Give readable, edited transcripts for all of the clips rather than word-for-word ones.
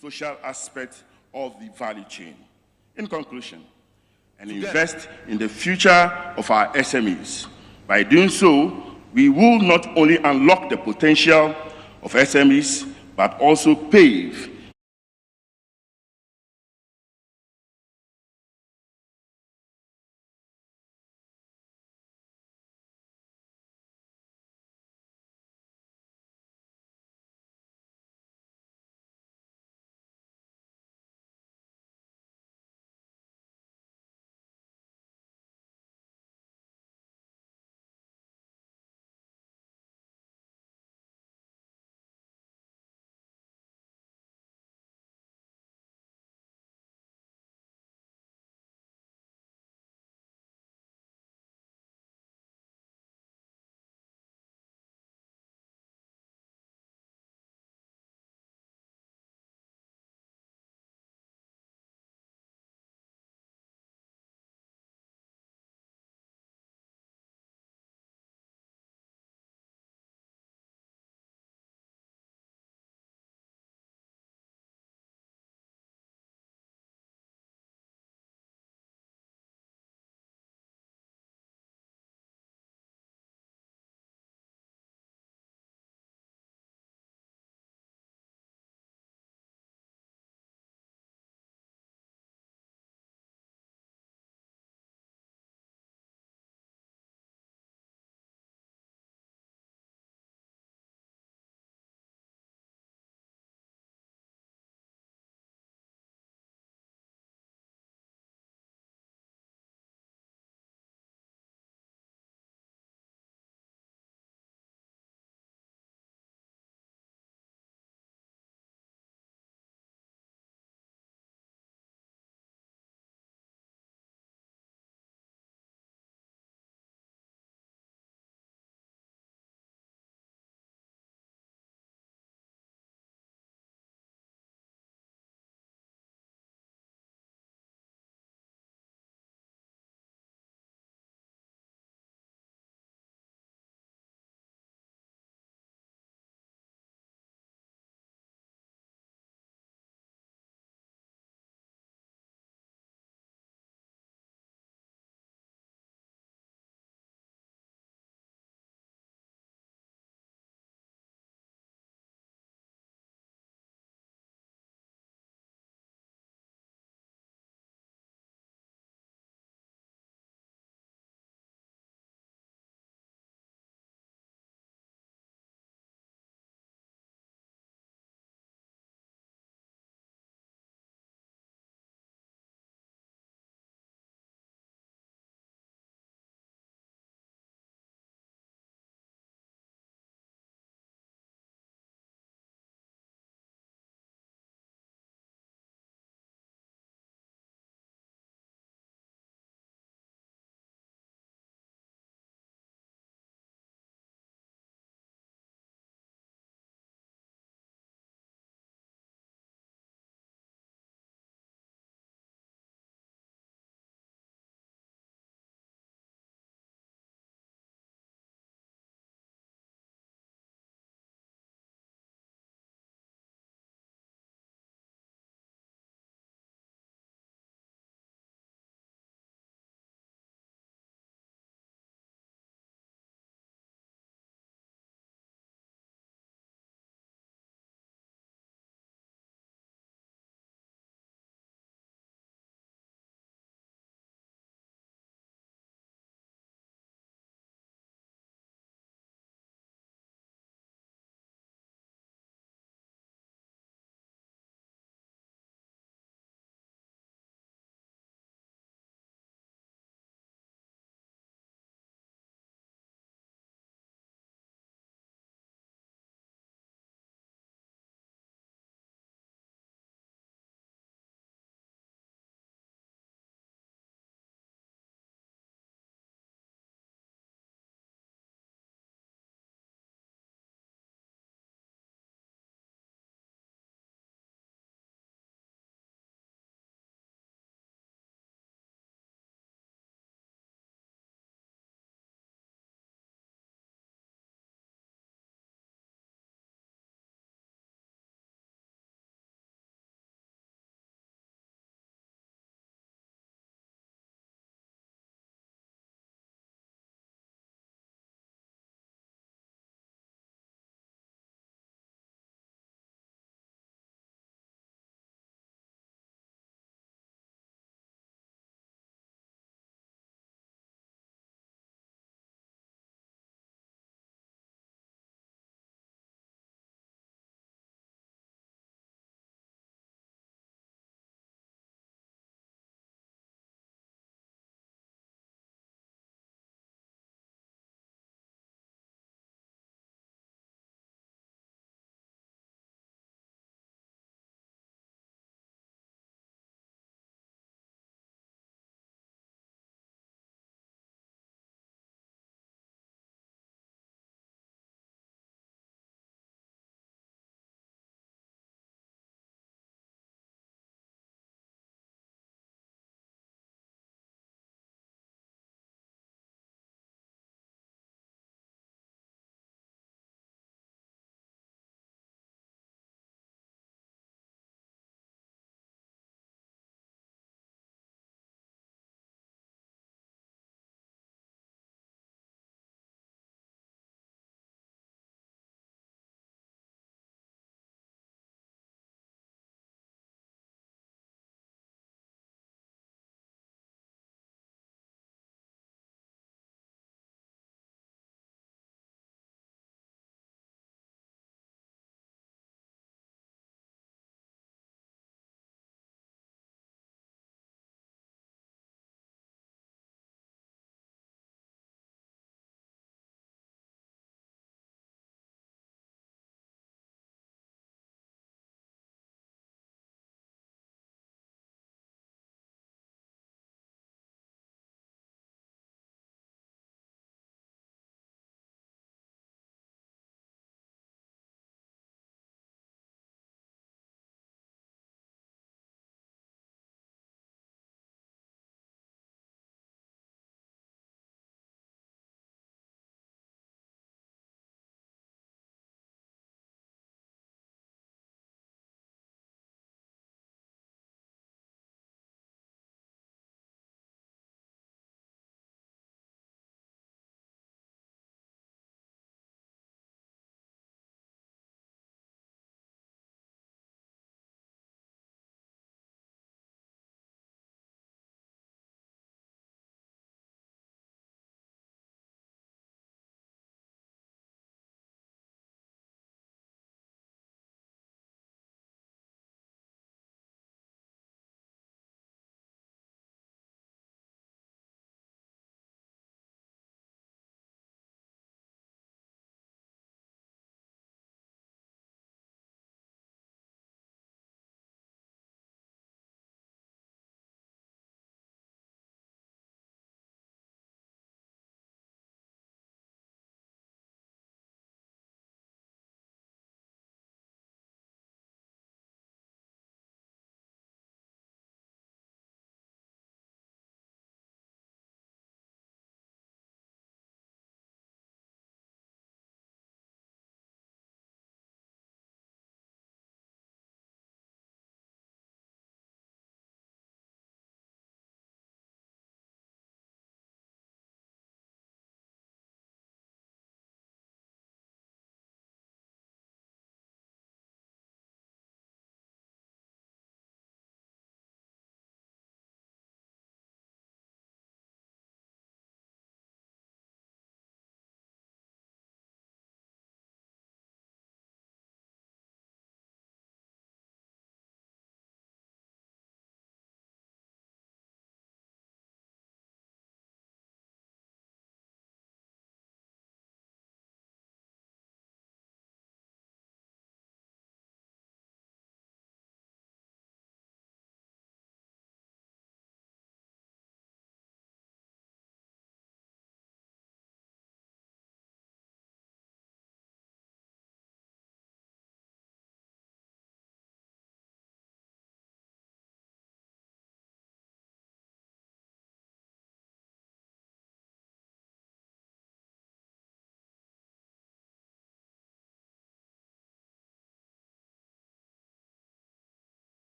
social aspect of the value chain. In conclusion, and invest in the future of our SMEs. By doing so, we will not only unlock the potential of SMEs, but also pave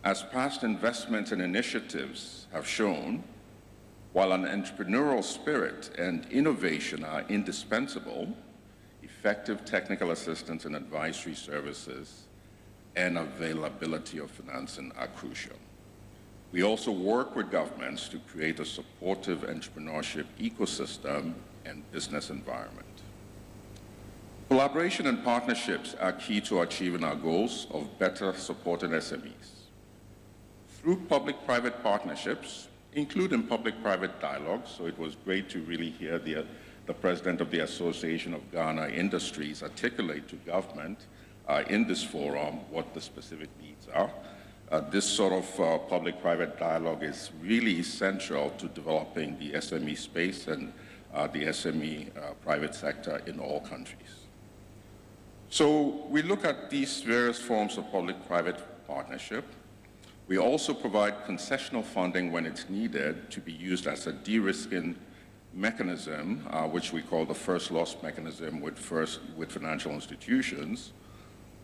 As past investments and initiatives have shown, while an entrepreneurial spirit and innovation are indispensable, effective technical assistance and advisory services and availability of financing are crucial. We also work with governments to create a supportive entrepreneurship ecosystem and business environment. Collaboration and partnerships are key to achieving our goals of better supporting SMEs. Through public-private partnerships, including public-private dialogue, so it was great to really hear the president of the Association of Ghana Industries articulate to government in this forum what the specific needs are. This sort of public-private dialogue is really essential to developing the SME space and the SME private sector in all countries. So we look at these various forms of public-private partnership. We also provide concessional funding when it's needed to be used as a de-risking mechanism, which we call the first loss mechanism with financial institutions,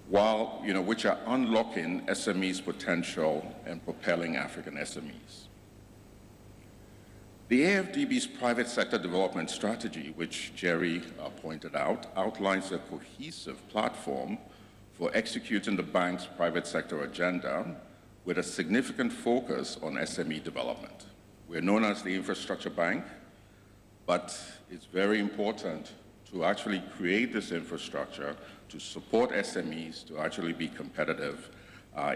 which are unlocking SMEs' potential and propelling African SMEs. The AFDB's private sector development strategy, which Jerry pointed out, outlines a cohesive platform for executing the bank's private sector agenda with a significant focus on SME development. We're known as the infrastructure bank, but it's very important to actually create this infrastructure to support SMEs to actually be competitive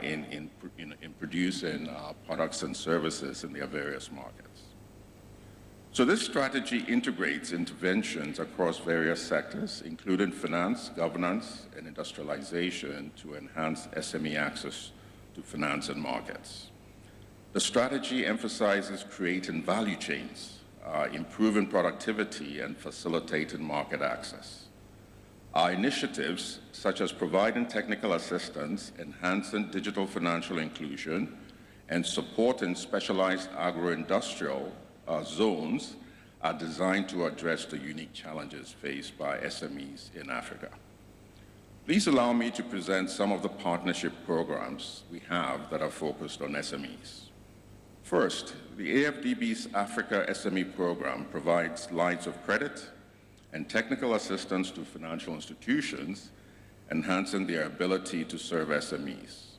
in producing products and services in their various markets. So this strategy integrates interventions across various sectors, including finance, governance, and industrialization to enhance SME access to finance and markets. The strategy emphasizes creating value chains, improving productivity, and facilitating market access. Our initiatives, such as providing technical assistance, enhancing digital financial inclusion, and supporting specialized agro-industrial zones, are designed to address the unique challenges faced by SMEs in Africa. Please allow me to present some of the partnership programs we have that are focused on SMEs. First, the AFDB's Africa SME program provides lines of credit and technical assistance to financial institutions, enhancing their ability to serve SMEs.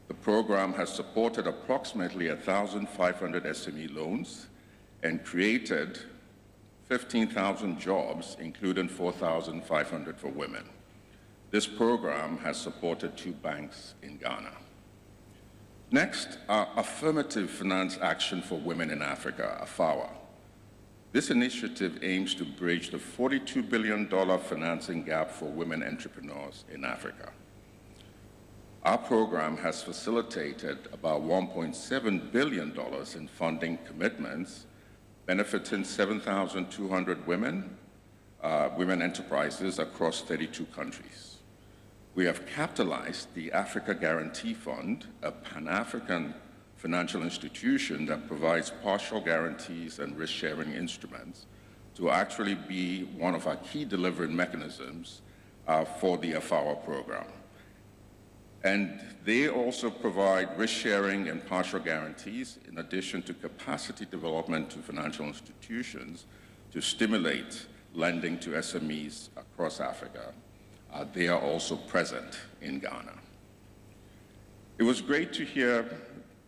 The program has supported approximately 1,500 SME loans and created 15,000 jobs, including 4,500 for women. This program has supported 2 banks in Ghana. Next, our Affirmative Finance Action for Women in Africa, AFAWA. This initiative aims to bridge the $42 billion financing gap for women entrepreneurs in Africa. Our program has facilitated about $1.7 billion in funding commitments, benefiting 7,200 women enterprises across 32 countries. We have capitalized the Africa Guarantee Fund, a Pan-African financial institution that provides partial guarantees and risk-sharing instruments, to actually be one of our key delivery mechanisms for the AFAWA program. And they also provide risk-sharing and partial guarantees in addition to capacity development to financial institutions to stimulate lending to SMEs across Africa. They are also present in Ghana. It was great to hear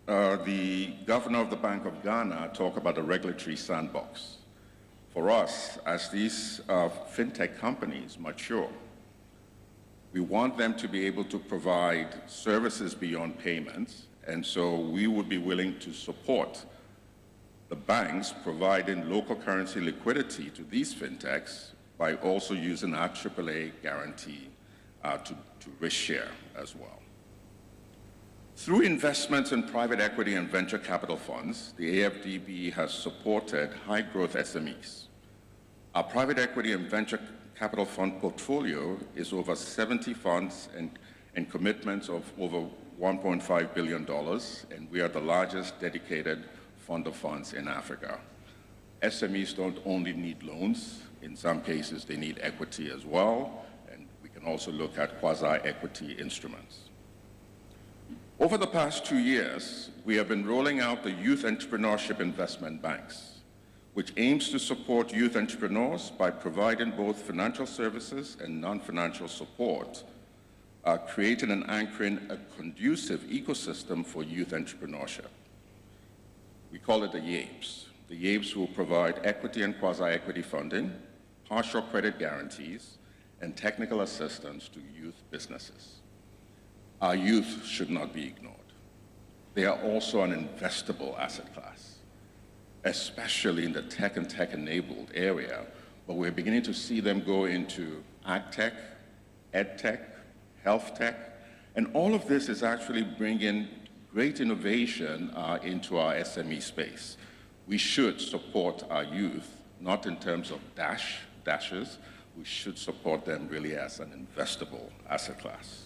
the governor of the Bank of Ghana talk about the regulatory sandbox. For us, as these fintech companies mature, we want them to be able to provide services beyond payments, and so we would be willing to support the banks providing local currency liquidity to these fintechs by also using our AAA guarantee to risk share as well. Through investments in private equity and venture capital funds, the AFDB has supported high-growth SMEs. Our private equity and venture capital fund portfolio is over 70 funds and commitments of over $1.5 billion, and we are the largest dedicated fund of funds in Africa. SMEs don't only need loans. In some cases, they need equity as well, and we can also look at quasi-equity instruments. Over the past 2 years, we have been rolling out the Youth Entrepreneurship Investment Banks, which aims to support youth entrepreneurs by providing both financial services and non-financial support, creating and anchoring a conducive ecosystem for youth entrepreneurship. We call it the YAPES. The YAPES will provide equity and quasi-equity funding, partial credit guarantees, and technical assistance to youth businesses. Our youth should not be ignored. They are also an investable asset class, especially in the tech and tech-enabled area, but we're beginning to see them go into ag tech, ed tech, health tech, and all of this is actually bringing great innovation into our SME space. We should support our youth, not in terms of dashes, we should support them really as an investable asset class.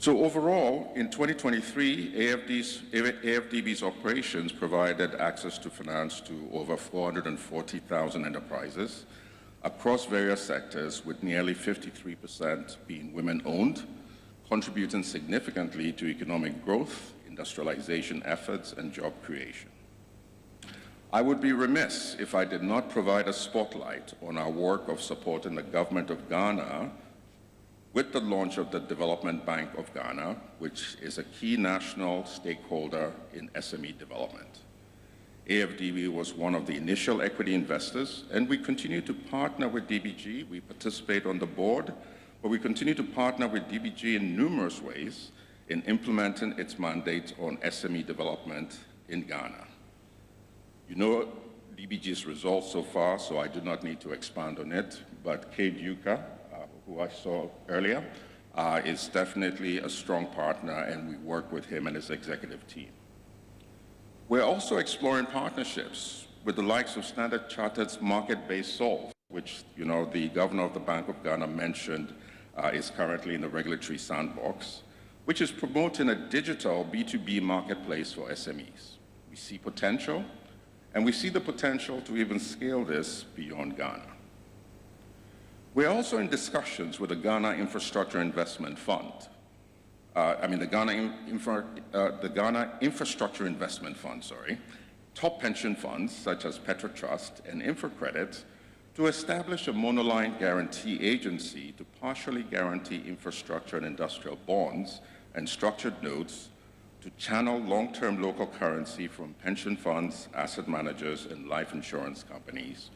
So overall, in 2023, AFDB's operations provided access to finance to over 440,000 enterprises across various sectors, with nearly 53% being women-owned, contributing significantly to economic growth, industrialization efforts, and job creation. I would be remiss if I did not provide a spotlight on our work of supporting the government of Ghana with the launch of the Development Bank of Ghana, which is a key national stakeholder in SME development. AFDB was one of the initial equity investors, and we continue to partner with DBG. We participate on the board, but we continue to partner with DBG in numerous ways in implementing its mandate on SME development in Ghana. You know DBG's results so far, so I do not need to expand on it, but Kade Yuka, who I saw earlier, is definitely a strong partner, and we work with him and his executive team. We're also exploring partnerships with the likes of Standard Chartered's market-based Solve, which the governor of the Bank of Ghana mentioned is currently in the regulatory sandbox, which is promoting a digital B2B marketplace for SMEs. We see potential, and we see the potential to even scale this beyond Ghana. We're also in discussions with the Ghana Infrastructure Investment Fund. The Ghana Infrastructure Investment Fund, top pension funds such as Petrotrust and InfraCredit to establish a monoline guarantee agency to partially guarantee infrastructure and industrial bonds and structured notes to channel long-term local currency from pension funds, asset managers, and life insurance companies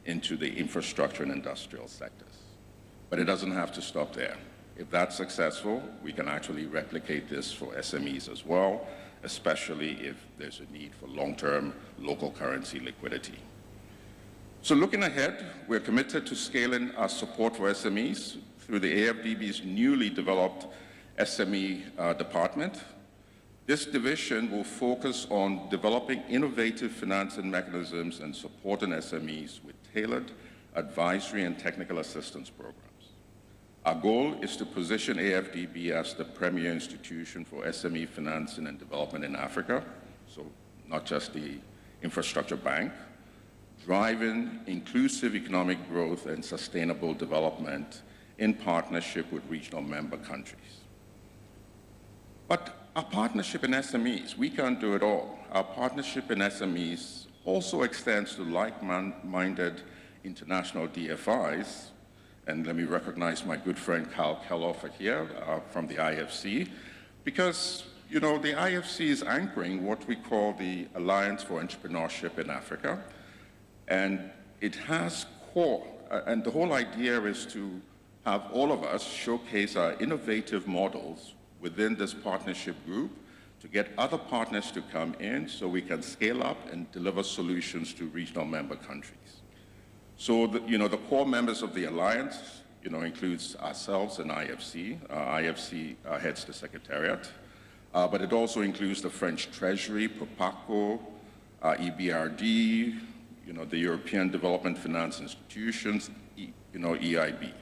into the infrastructure and industrial sectors. But it doesn't have to stop there. If that's successful, we can actually replicate this for SMEs as well, especially if there's a need for long-term local currency liquidity. So looking ahead, we're committed to scaling our support for SMEs through the AFDB's newly developed SME department. This division will focus on developing innovative financing mechanisms and supporting SMEs with tailored advisory and technical assistance programs. Our goal is to position AFDB as the premier institution for SME financing and development in Africa, so not just the infrastructure bank, driving inclusive economic growth and sustainable development in partnership with regional member countries. But our partnership in SMEs, we can't do it all. Our partnership in SMEs also extends to like-minded international DFIs, and let me recognize my good friend Kyle Kelloff here from the IFC, because the IFC is anchoring what we call the Alliance for Entrepreneurship in Africa, and it has core, and the whole idea is to have all of us showcase our innovative models within this partnership group to get other partners to come in so we can scale up and deliver solutions to regional member countries. So, the core members of the alliance, includes ourselves and IFC. IFC heads the secretariat, but it also includes the French Treasury, PROPACO, EBRD, the European Development Finance Institutions, EIB.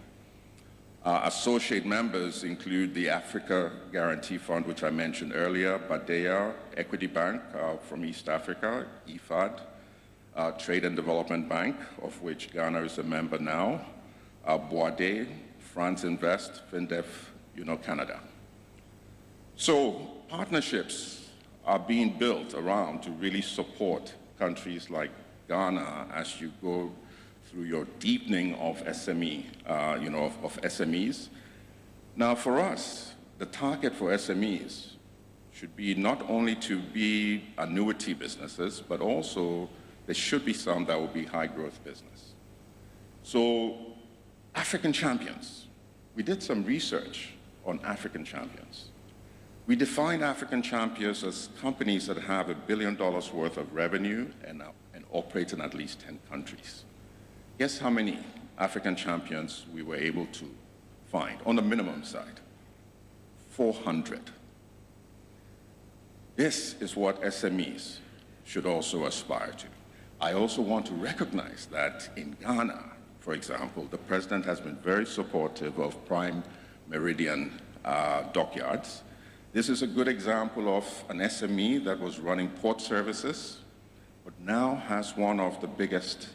Associate members include the Africa Guarantee Fund, which I mentioned earlier, Badea, Equity Bank from East Africa, IFAD, Trade and Development Bank, of which Ghana is a member now, Boade, France Invest, FinDef, Canada. So partnerships are being built around to really support countries like Ghana as you go through your deepening of SME, of SMEs. Now for us, the target for SMEs should be not only to be annuity businesses, but also there should be some that will be high growth business. So African champions, we did some research on African champions. We define African champions as companies that have $1 billion worth of revenue and operate in at least 10 countries. Guess how many African champions we were able to find on the minimum side? 400. This is what SMEs should also aspire to. I also want to recognize that in Ghana, for example, the president has been very supportive of Prime Meridian dockyards. This is a good example of an SME that was running port services, but now has one of the biggest,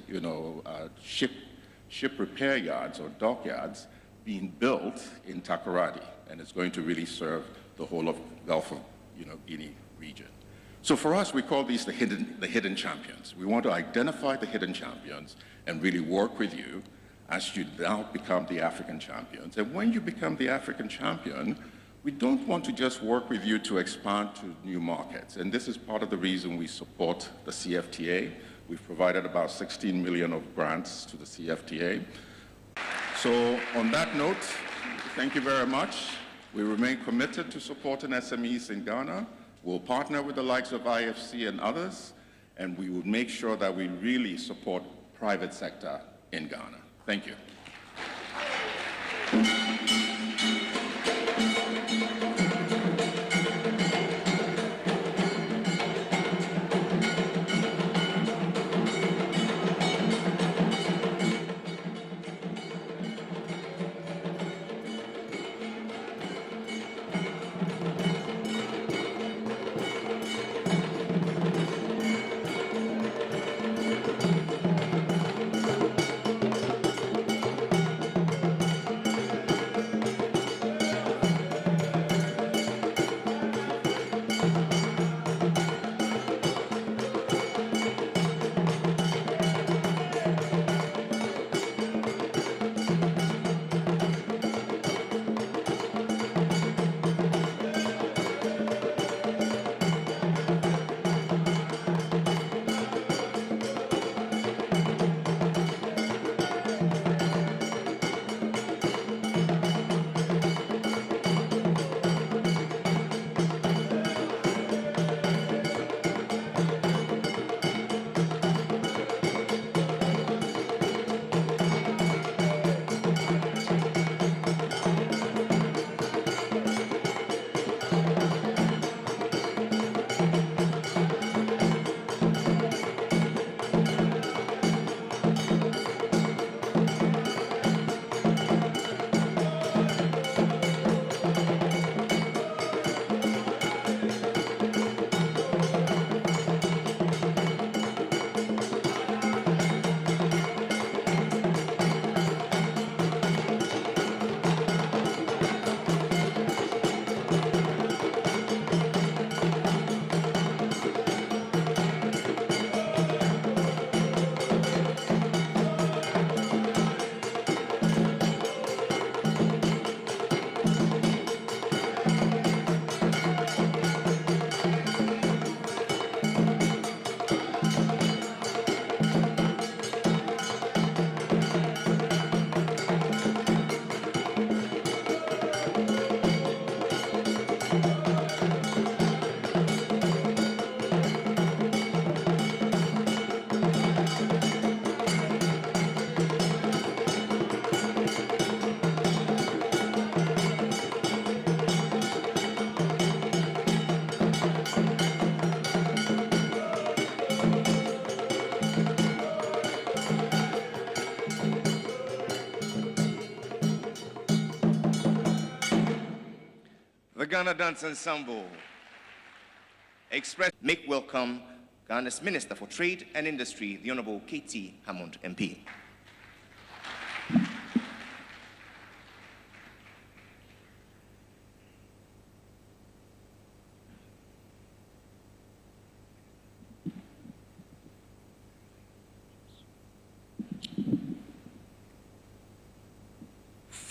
ship repair yards or dockyards being built in Takoradi, and it's going to really serve the whole of Gulf of Guinea region. So for us, we call these the hidden champions. We want to identify the hidden champions and really work with you as you now become the African champions. And when you become the African champion, we don't want to just work with you to expand to new markets. And this is part of the reason we support the CFTA. We've provided about 16 million of grants to the CFTA. So on that note, thank you very much. We remain committed to supporting SMEs in Ghana. We'll partner with the likes of IFC and others, and we will make sure that we really support private sector in Ghana. Thank you. The Ghana Dance Ensemble make welcome Ghana's Minister for Trade and Industry, the Honorable K.T. Hammond, MP.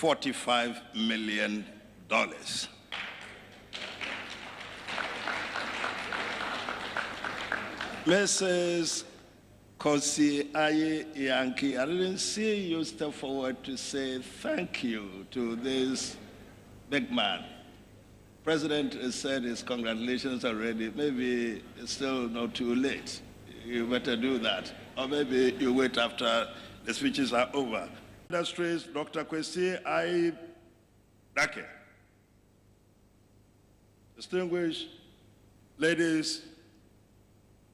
$45 million. Mrs. Kosi Aye Yankee, I didn't see you step forward to say thank you to this big man. President has said his congratulations already. Maybe it's still not too late. You better do that. Or maybe you wait after the speeches are over. Industries, Dr. Kwesi Aye Dake. Distinguished ladies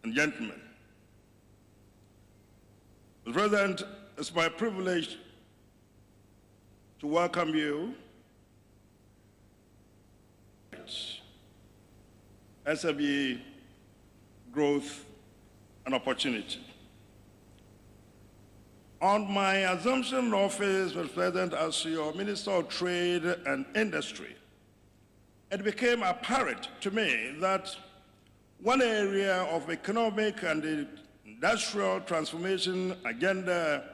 and gentlemen, Mr. President, it's my privilege to welcome you SME growth and opportunity. On my assumption of office, Mr. President, as your Minister of Trade and Industry, it became apparent to me that one area of economic and industrial transformation agenda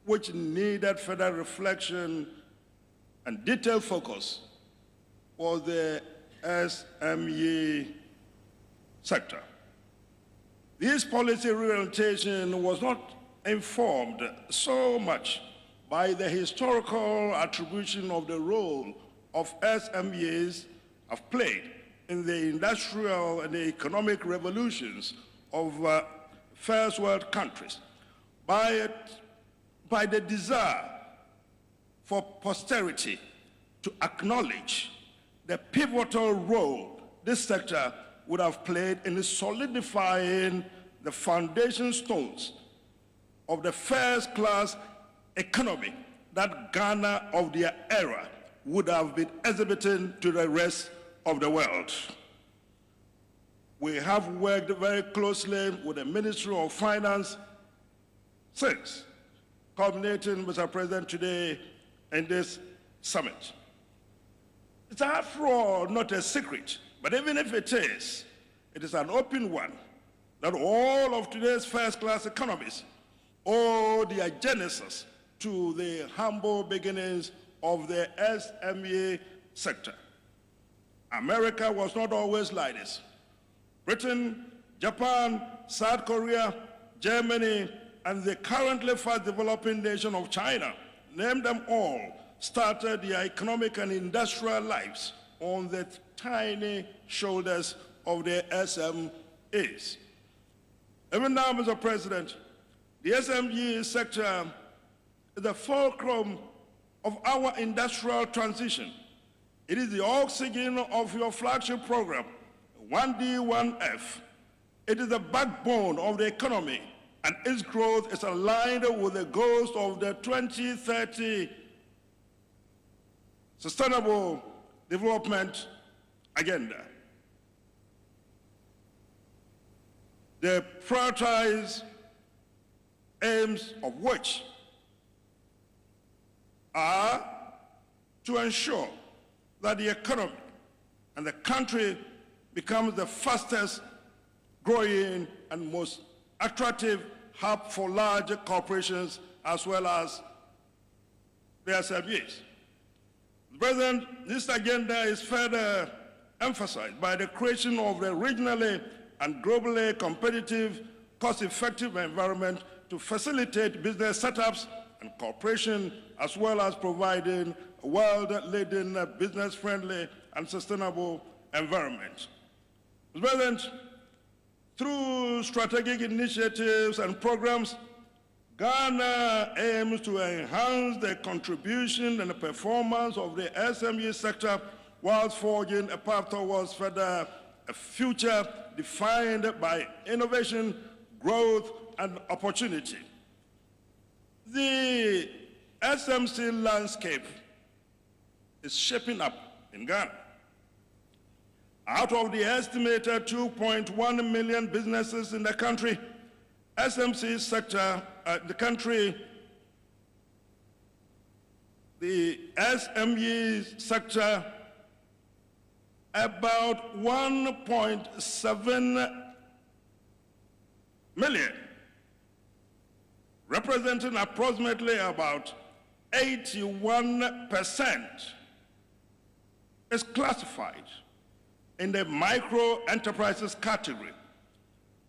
which needed further reflection and detailed focus was the SME sector. This policy reorientation was not informed so much by the historical attribution of the role of SMEs have played in the industrial and the economic revolutions of first world countries, by the desire for posterity to acknowledge the pivotal role this sector would have played in solidifying the foundation stones of the first-class economy that Ghana of their era would have been exhibiting to the rest of the world. We have worked very closely with the Ministry of Finance since, culminating, Mr. President, today in this summit. It's after all not a secret, but even if it is an open one, that all of today's first-class economies owe their genesis to the humble beginnings of the SME sector. America was not always like this. Britain, Japan, South Korea, Germany, and the currently fast developing nation of China, name them all, started their economic and industrial lives on the tiny shoulders of the SMEs. Even now, Mr. President, the SME sector is the fulcrum of our industrial transition. It is the oxygen of your flagship program, 1D1F. It is the backbone of the economy, and its growth is aligned with the goals of the 2030 Sustainable Development Agenda. The prioritized aims of which are to ensure that the economy and the country becomes the fastest growing and most attractive hub for large corporations as well as their SMEs. President, this agenda is further emphasized by the creation of the regionally and globally competitive, cost-effective environment to facilitate business setups and cooperation, as well as providing a world-leading, business-friendly, and sustainable environment. Mr. President, through strategic initiatives and programs, Ghana aims to enhance the contribution and the performance of the SME sector whilst forging a path towards further a future defined by innovation, growth, and opportunity. The SMC landscape is shaping up in Ghana. Out of the estimated 2.1 million businesses in the country, SMC sector, the SME sector, about 1.7 million, representing approximately about 81% is classified in the micro enterprises category.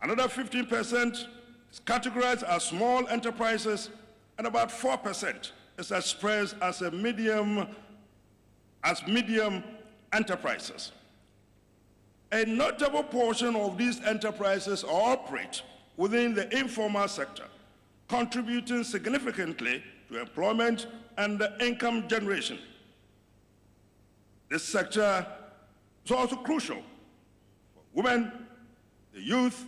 Another 15% is categorized as small enterprises, and about 4% is expressed as medium enterprises. A notable portion of these enterprises operate within the informal sector, contributing significantly to employment and income generation. This sector is also crucial for women, the youth,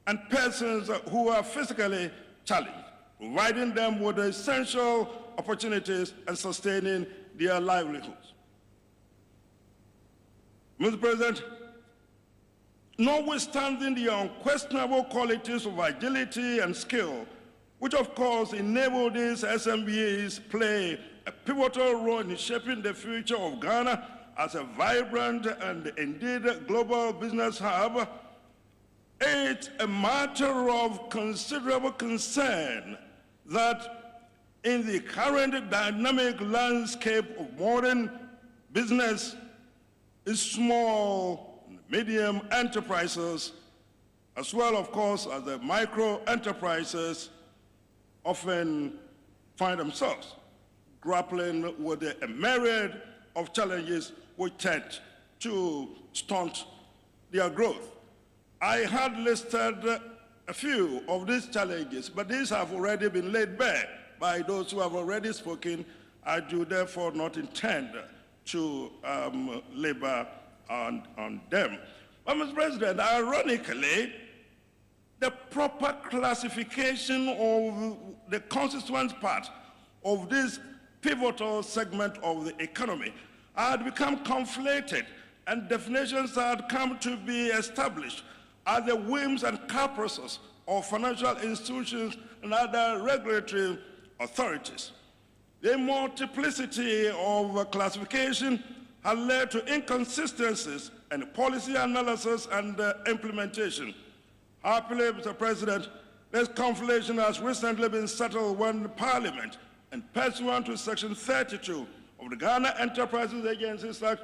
and persons who are physically challenged, providing them with essential opportunities and sustaining their livelihoods. Mr. President, notwithstanding the unquestionable qualities of agility and skill, which of course enable these SMEs play a pivotal role in shaping the future of Ghana as a vibrant and indeed global business hub, it's a matter of considerable concern that in the current dynamic landscape of modern business, small and medium enterprises, as well, of course, as the micro enterprises, often find themselves grappling with a myriad of challenges which tend to stunt their growth. I had listed a few of these challenges, but these have already been laid bare by those who have already spoken. I do therefore not intend to labor on them. But, Mr. President, ironically, the proper classification of the constituent part of this pivotal segment of the economy had become conflated, and definitions had come to be established as the whims and caprices of financial institutions and other regulatory authorities. The multiplicity of classification has led to inconsistencies in policy analysis and implementation. Happily, Mr. President, this conflation has recently been settled when Parliament, in pursuant to Section 32 of the Ghana Enterprises Agencies Act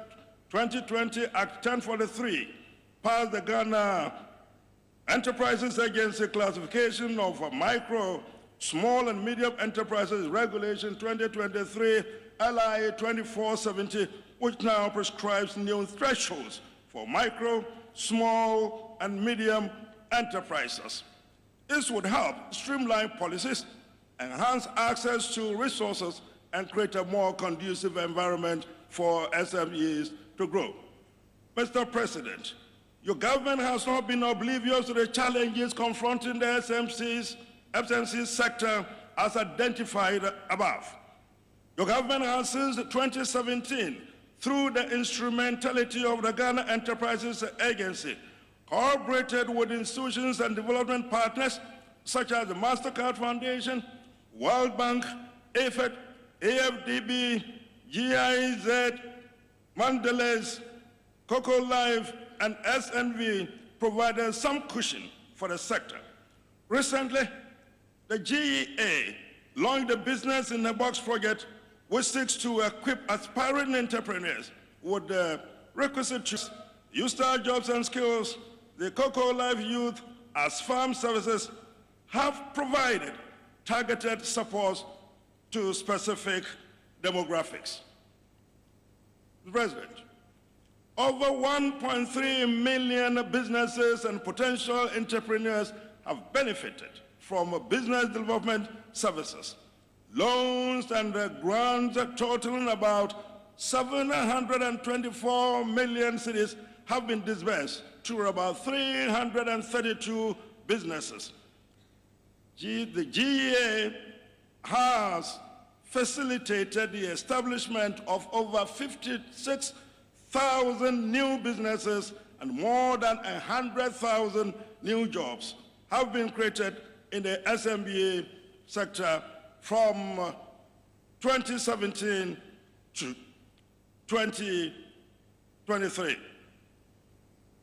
2020, Act 1043, passed the Ghana Enterprises Agency classification of micro, small, and medium enterprises Regulation 2023 LI 2470, which now prescribes new thresholds for micro, small, and medium enterprises. This would help streamline policies, enhance access to resources, and create a more conducive environment for SMEs to grow. Mr. President, your government has not been oblivious to the challenges confronting the SMC sector as identified above. Your government has since 2017, through the instrumentality of the Ghana Enterprises Agency, cooperated with institutions and development partners such as the MasterCard Foundation, World Bank, AFED, AFDB, GIZ, Mandela's, Cocoa Life, and SNV provided some cushion for the sector. Recently, the GEA launched the Business in a Box project, which seeks to equip aspiring entrepreneurs with the requisite tools, U-Star Jobs and Skills. The Cocoa Life Youth, as farm services, have provided targeted support to specific demographics. Mr. President, over 1.3 million businesses and potential entrepreneurs have benefited from business development services. Loans and grants totaling about 724 million cedis have been disbursed to about 332 businesses. The GEA has facilitated the establishment of over 56,000 new businesses, and more than 100,000 new jobs have been created in the SME sector from 2017 to 2023.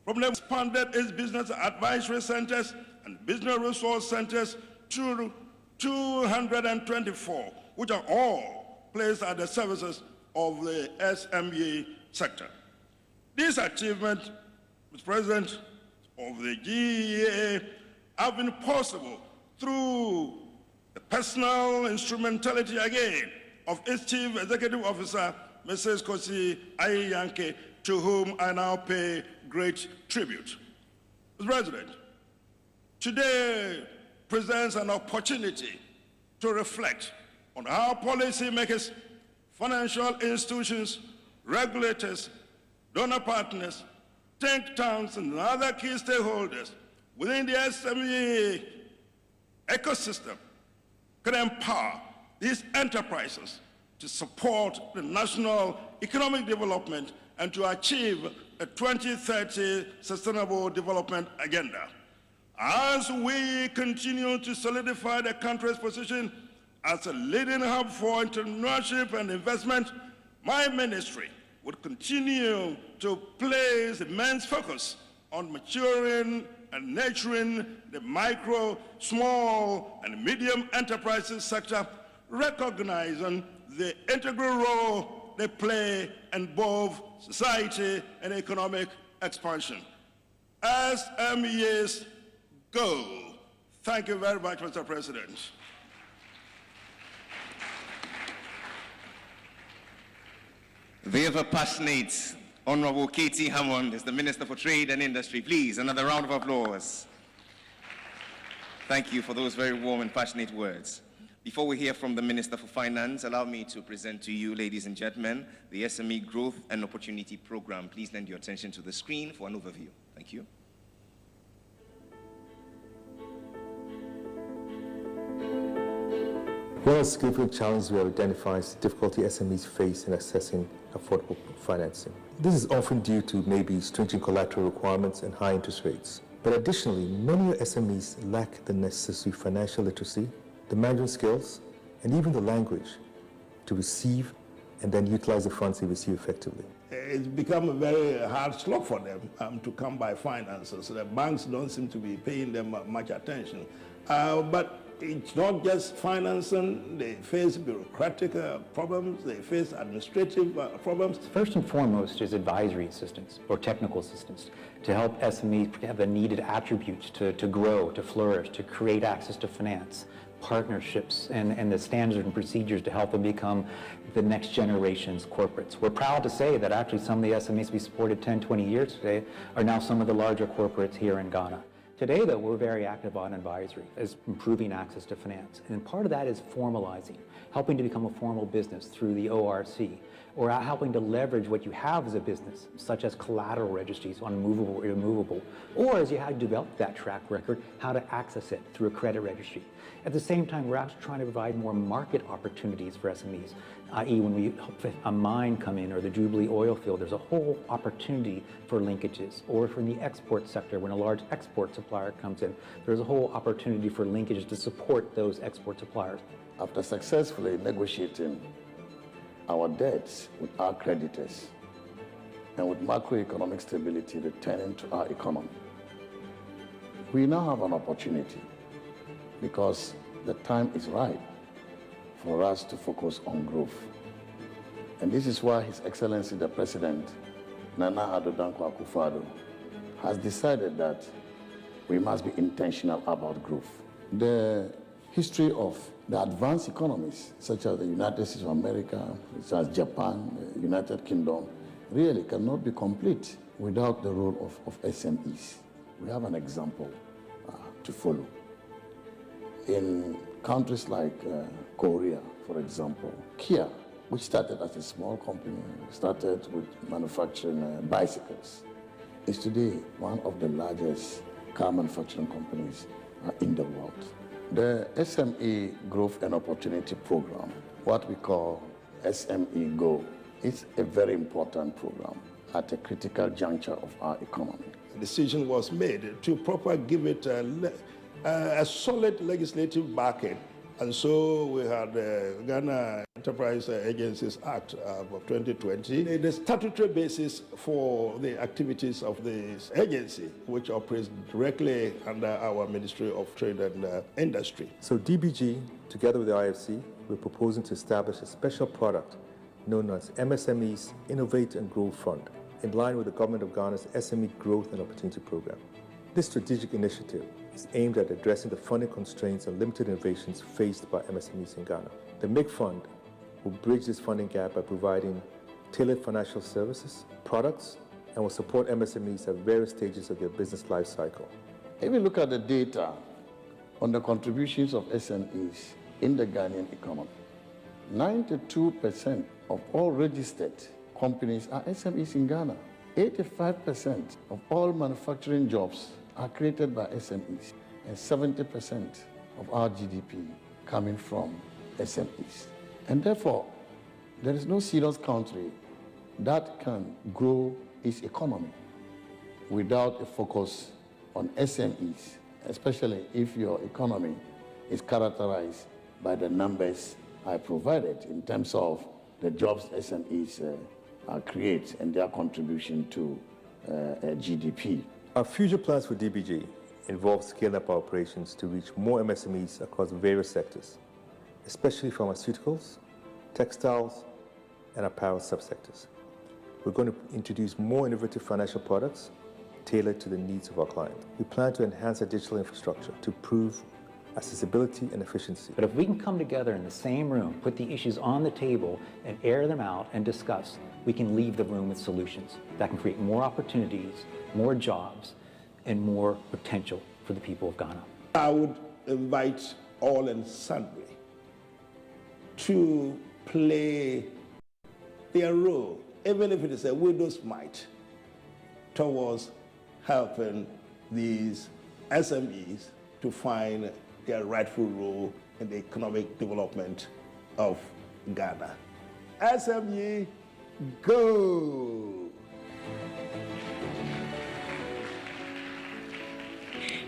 From the expanded its business advisory centers and business resource centers to 224, which are all placed at the services of the SME sector. This achievement, Mr. President, of the GEA have been possible through the personal instrumentality again of its Chief Executive Officer, Mrs. Kosi Ayanke, to whom I now pay great tribute. Mr. President, today presents an opportunity to reflect on how policymakers, financial institutions, regulators, donor partners, think tanks, and other key stakeholders within the SME ecosystem can empower these enterprises to support the national economic development and to achieve a 2030 Sustainable Development Agenda. As we continue to solidify the country's position as a leading hub for entrepreneurship and investment, my ministry would continue to place immense focus on maturing and nurturing the micro, small, and medium enterprises sector, recognizing the integral role they play in both society and economic expansion. SMEs go. Thank you very much, Mr. President. The ever passionate Honorable K.T. Hammond is the Minister for Trade and Industry. Please, another round of applause. Thank you for those very warm and passionate words. Before we hear from the Minister for Finance, allow me to present to you, ladies and gentlemen, the SME Growth and Opportunity Program. Please lend your attention to the screen for an overview. Thank you. One of the significant challenges we have identified is the difficulty SMEs face in accessing affordable financing. This is often due to maybe stringent collateral requirements and high interest rates. But additionally, many SMEs lack the necessary financial literacy, the management skills, and even the language to receive and then utilize the funds they receive effectively. It's become a very hard slog for them to come by finances. The banks don't seem to be paying them much attention. But it's not just financing. They face bureaucratic problems. They face administrative problems. First and foremost is advisory assistance or technical assistance to help SMEs have the needed attributes to grow, to flourish, to create access to finance, partnerships, and the standards and procedures to help them become the next generation's corporates. We're proud to say that actually some of the SMEs we supported 10, 20 years today are now some of the larger corporates here in Ghana. Today, though, we're very active on advisory, as improving access to finance. And part of that is formalizing, helping to become a formal business through the ORC, or helping to leverage what you have as a business, such as collateral registries on movable or immovable, or as you have developed that track record, how to access it through a credit registry. At the same time, we're actually trying to provide more market opportunities for SMEs, i.e. when we help a mine come in or the Jubilee oil field, there's a whole opportunity for linkages. Or from the export sector, when a large export supplier comes in, there's a whole opportunity for linkages to support those export suppliers. After successfully negotiating our debts with our creditors and with macroeconomic stability returning to our economy, we now have an opportunity because the time is right for us to focus on growth. And this is why His Excellency the President, Nana Addo Dankwa Akufo-Addo, has decided that we must be intentional about growth. The history of the advanced economies, such as the United States of America, such as Japan, the United Kingdom, really cannot be complete without the role of SMEs. We have an example to follow. In countries like Korea, for example, Kia, which started as a small company, started with manufacturing bicycles, is today one of the largest car manufacturing companies in the world. The SME Growth and Opportunity Program, what we call SME Go, is a very important program at a critical juncture of our economy. The decision was made to properly give it a solid legislative backing And so we had the Ghana Enterprise Agencies Act of 2020, the statutory basis for the activities of this agency, which operates directly under our Ministry of Trade and Industry. So DBG, together with the IFC, we're proposing to establish a special product known as MSME's Innovate and Grow Fund, in line with the Government of Ghana's SME Growth and Opportunity Program. This strategic initiative is aimed at addressing the funding constraints and limited innovations faced by MSMEs in Ghana. The MIG Fund will bridge this funding gap by providing tailored financial services, products, and will support MSMEs at various stages of their business life cycle. If you look at the data on the contributions of SMEs in the Ghanaian economy, 92% of all registered companies are SMEs in Ghana. 85% of all manufacturing jobs are created by SMEs, and 70% of our GDP coming from SMEs. And therefore, there is no serious country that can grow its economy without a focus on SMEs, especially if your economy is characterized by the numbers I provided in terms of the jobs SMEs create and their contribution to GDP. Our future plans for DBG involve scaling up our operations to reach more MSMEs across various sectors, especially pharmaceuticals, textiles, and apparel subsectors. We're going to introduce more innovative financial products tailored to the needs of our clients. We plan to enhance our digital infrastructure to improve accessibility and efficiency. But if we can come together in the same room, put the issues on the table and air them out and discuss, we can leave the room with solutions that can create more opportunities, more jobs, and more potential for the people of Ghana. I would invite all and sundry to play their role, even if it is a widow's mite, towards helping these SMEs to find their rightful role in the economic development of Ghana. SME, go!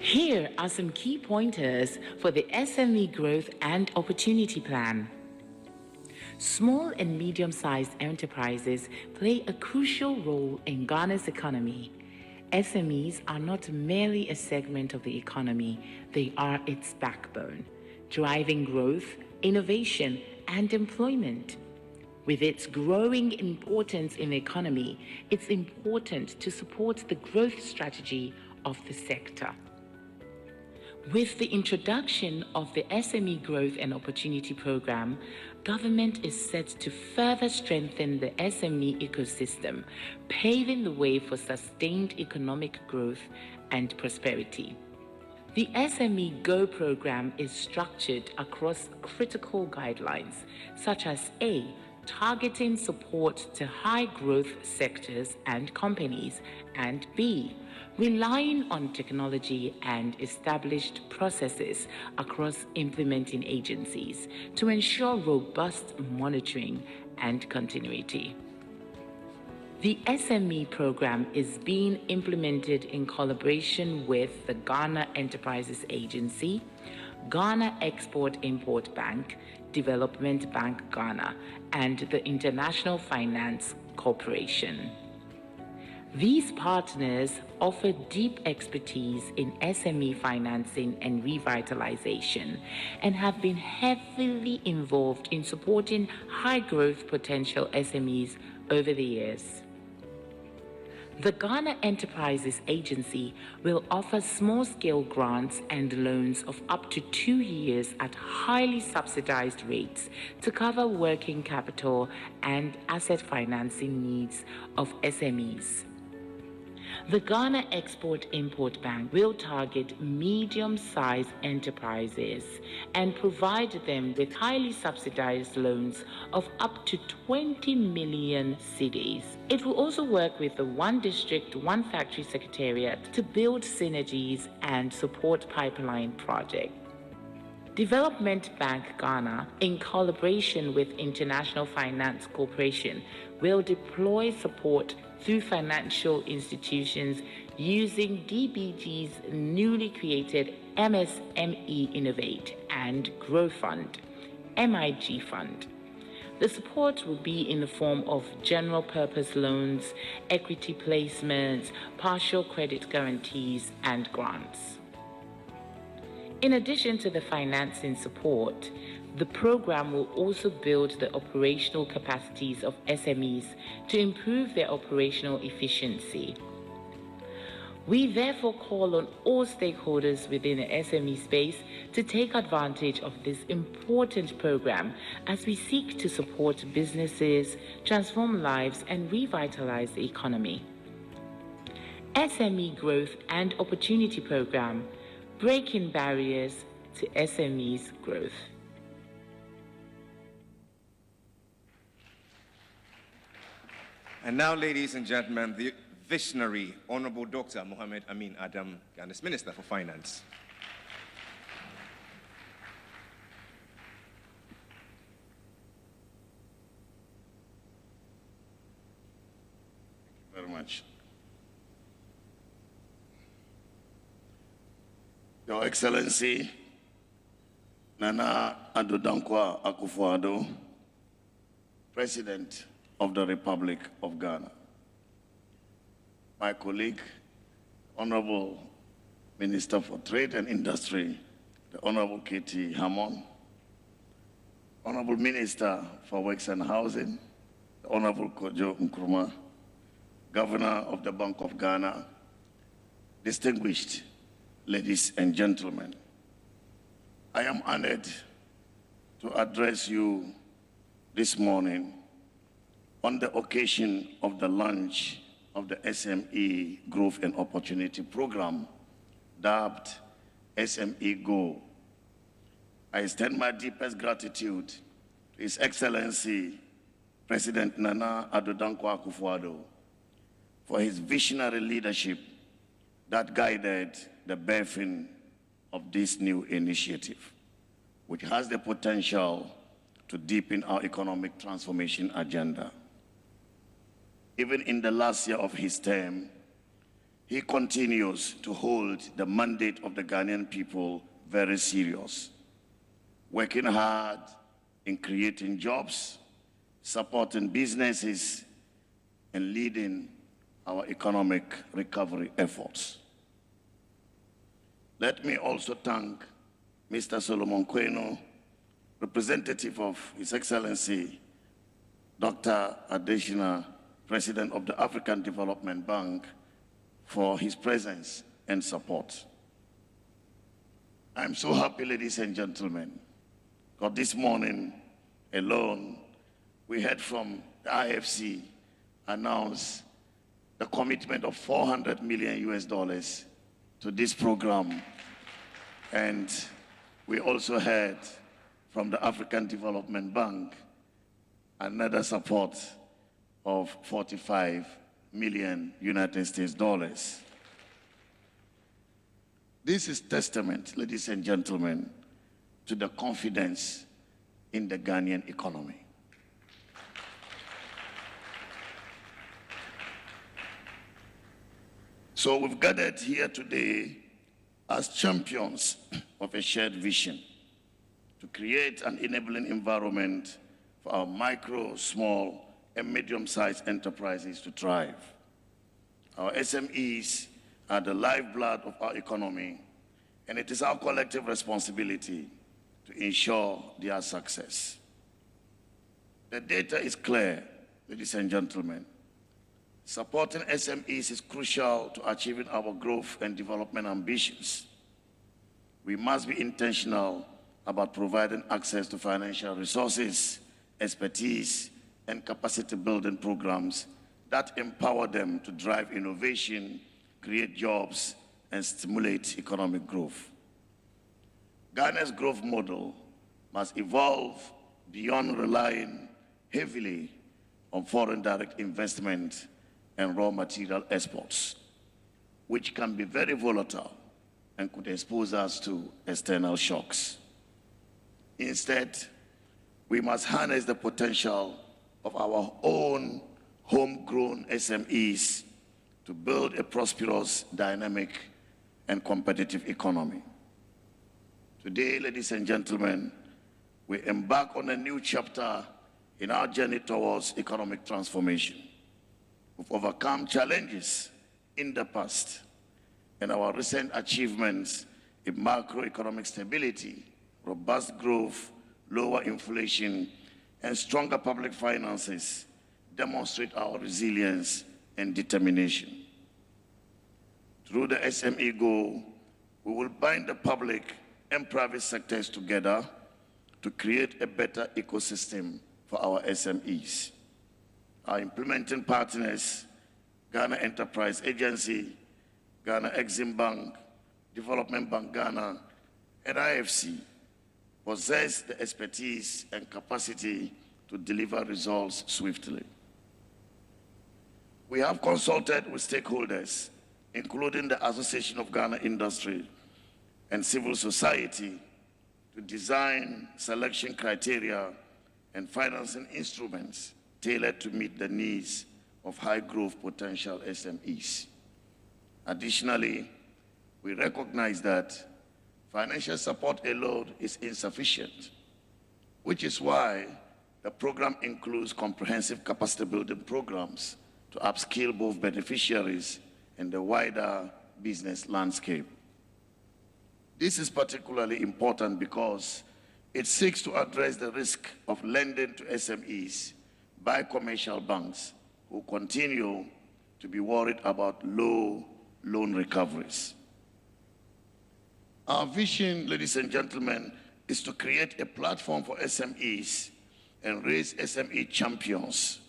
Here are some key pointers for the SME Growth and Opportunity Plan. Small and medium-sized enterprises play a crucial role in Ghana's economy. SMEs are not merely a segment of the economy, they are its backbone, driving growth, innovation, and employment. With its growing importance in the economy, it's important to support the growth strategy of the sector. With the introduction of the SME Growth and Opportunity Program, government is set to further strengthen the SME ecosystem, paving the way for sustained economic growth and prosperity. The SME Go program is structured across critical guidelines, such as A, targeting support to high-growth sectors and companies, and B, relying on technology and established processes across implementing agencies to ensure robust monitoring and continuity. The SME program is being implemented in collaboration with the Ghana Enterprises Agency, Ghana Export-Import Bank, Development Bank Ghana, and the International Finance Corporation. These partners offer deep expertise in SME financing and revitalization and have been heavily involved in supporting high-growth potential SMEs over the years. The Ghana Enterprises Agency will offer small-scale grants and loans of up to 2 years at highly subsidized rates to cover working capital and asset financing needs of SMEs. The Ghana Export-Import Bank will target medium-sized enterprises and provide them with highly subsidized loans of up to 20 million cedis. It will also work with the One District, One Factory Secretariat to build synergies and support pipeline projects. Development Bank Ghana, in collaboration with International Finance Corporation, will deploy support through financial institutions using DBG's newly created MSME Innovate and Grow Fund, MIG Fund. The support will be in the form of general purpose loans, equity placements, partial credit guarantees, and grants. In addition to the financing support, the program will also build the operational capacities of SMEs to improve their operational efficiency. We therefore call on all stakeholders within the SME space to take advantage of this important program as we seek to support businesses, transform lives, and revitalize the economy. SME Growth and Opportunity Program, breaking barriers to SMEs growth. And now, ladies and gentlemen, the visionary Honorable Dr. Mohamed Amin Adam, Ghana's Minister for Finance. Thank you very much. Your Excellency, Nana Addo Dankwa Akufo-Addo, President of the Republic of Ghana. My colleague, Honorable Minister for Trade and Industry, the Honorable K.T. Hammond, Honorable Minister for Works and Housing, the Honorable Kojo Nkrumah, Governor of the Bank of Ghana, distinguished ladies and gentlemen, I am honored to address you this morning on the occasion of the launch of the SME Growth and Opportunity Program, dubbed SME Go. I extend my deepest gratitude to His Excellency, President Nana Addo Dankwa Akufo-Addo, for his visionary leadership that guided the birthing of this new initiative, which has the potential to deepen our economic transformation agenda. Even in the last year of his term, he continues to hold the mandate of the Ghanaian people very serious, working hard in creating jobs, supporting businesses, and leading our economic recovery efforts. Let me also thank Mr. Solomon Kweno, representative of His Excellency, Dr. Adeshina, President of the African Development Bank, for his presence and support. I'm so happy, ladies and gentlemen, because this morning alone, we heard from the IFC announce the commitment of $400 million to this program. And we also heard from the African Development Bank another support of $45 million United States dollars. This is testament, ladies and gentlemen, to the confidence in the Ghanaian economy. So we've gathered here today as champions of a shared vision to create an enabling environment for our micro, small, and medium-sized enterprises to thrive. Our SMEs are the lifeblood of our economy, and it is our collective responsibility to ensure their success. The data is clear, ladies and gentlemen. Supporting SMEs is crucial to achieving our growth and development ambitions. We must be intentional about providing access to financial resources, expertise, and capacity building programs that empower them to drive innovation, create jobs, and stimulate economic growth. Ghana's growth model must evolve beyond relying heavily on foreign direct investment and raw material exports, which can be very volatile and could expose us to external shocks. Instead, we must harness the potential of our own homegrown SMEs to build a prosperous, dynamic, and competitive economy. Today, ladies and gentlemen, we embark on a new chapter in our journey towards economic transformation. We've overcome challenges in the past, and our recent achievements in macroeconomic stability, robust growth, lower inflation, and stronger public finances demonstrate our resilience and determination. Through the SME goal, we will bind the public and private sectors together to create a better ecosystem for our SMEs. Our implementing partners, Ghana Enterprise Agency, Ghana Exim Bank, Development Bank Ghana, and IFC, possess the expertise and capacity to deliver results swiftly. We have consulted with stakeholders, including the Association of Ghana Industry and civil society, to design selection criteria and financing instruments tailored to meet the needs of high-growth potential SMEs. Additionally, we recognize that financial support alone is insufficient, which is why the program includes comprehensive capacity building programs to upskill both beneficiaries and the wider business landscape. This is particularly important because it seeks to address the risk of lending to SMEs by commercial banks who continue to be worried about low loan recoveries. Our vision, ladies and gentlemen, is to create a platform for SMEs and raise SME champions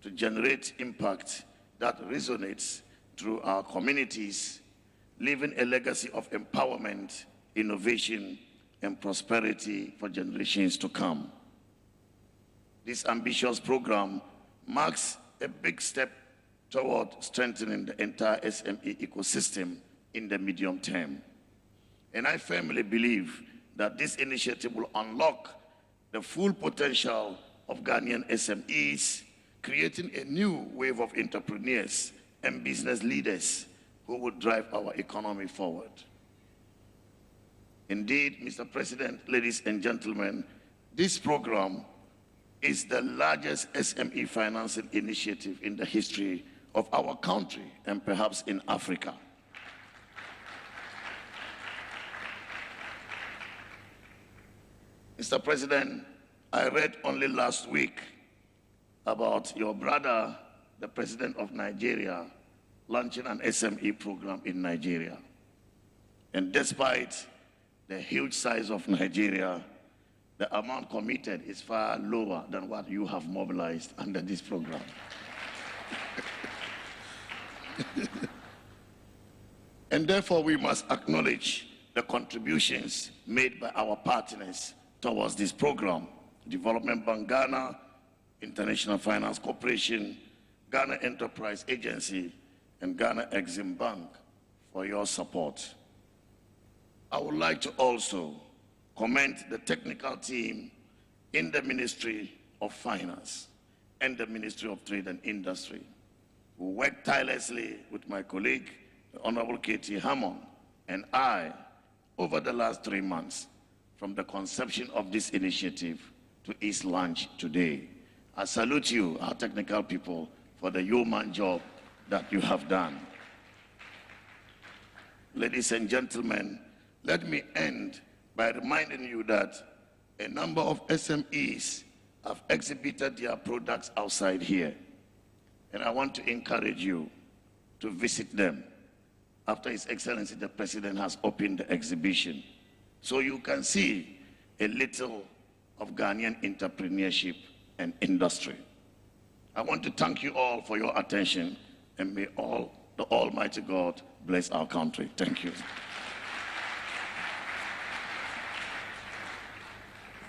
to generate impact that resonates through our communities, leaving a legacy of empowerment, innovation, and prosperity for generations to come. This ambitious program marks a big step toward strengthening the entire SME ecosystem in the medium term. And I firmly believe that this initiative will unlock the full potential of Ghanaian SMEs, creating a new wave of entrepreneurs and business leaders who will drive our economy forward. Indeed, Mr. President, ladies and gentlemen, this program is the largest SME financing initiative in the history of our country and perhaps in Africa. Mr. President, I read only last week about your brother, the President of Nigeria, launching an SME program in Nigeria. And despite the huge size of Nigeria, the amount committed is far lower than what you have mobilized under this program. And therefore, we must acknowledge the contributions made by our partners towards this program: Development Bank Ghana, International Finance Corporation, Ghana Enterprise Agency, and Ghana Exim Bank for your support. I would like to also commend the technical team in the Ministry of Finance and the Ministry of Trade and Industry, who worked tirelessly with my colleague, the Honorable K.T. Hammond, and I over the last 3 months, from the conception of this initiative to its launch today. I salute you, our technical people, for the yeoman job that you have done. Ladies and gentlemen, let me end by reminding you that a number of SMEs have exhibited their products outside here. And I want to encourage you to visit them after His Excellency the President has opened the exhibition, so you can see a little of Ghanaian entrepreneurship and industry. I want to thank you all for your attention, and may the Almighty God bless our country. Thank you.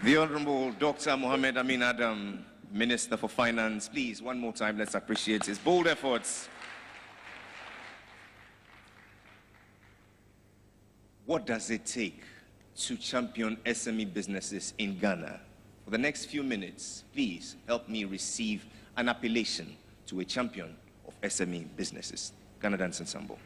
The Honorable Dr. Mohammed Amin Adam, Minister for Finance. Please, one more time, let's appreciate his bold efforts. What does it take to champion SME businesses in Ghana? For the next few minutes, please help me receive an appellation to a champion of SME businesses. Ghana Dance Ensemble.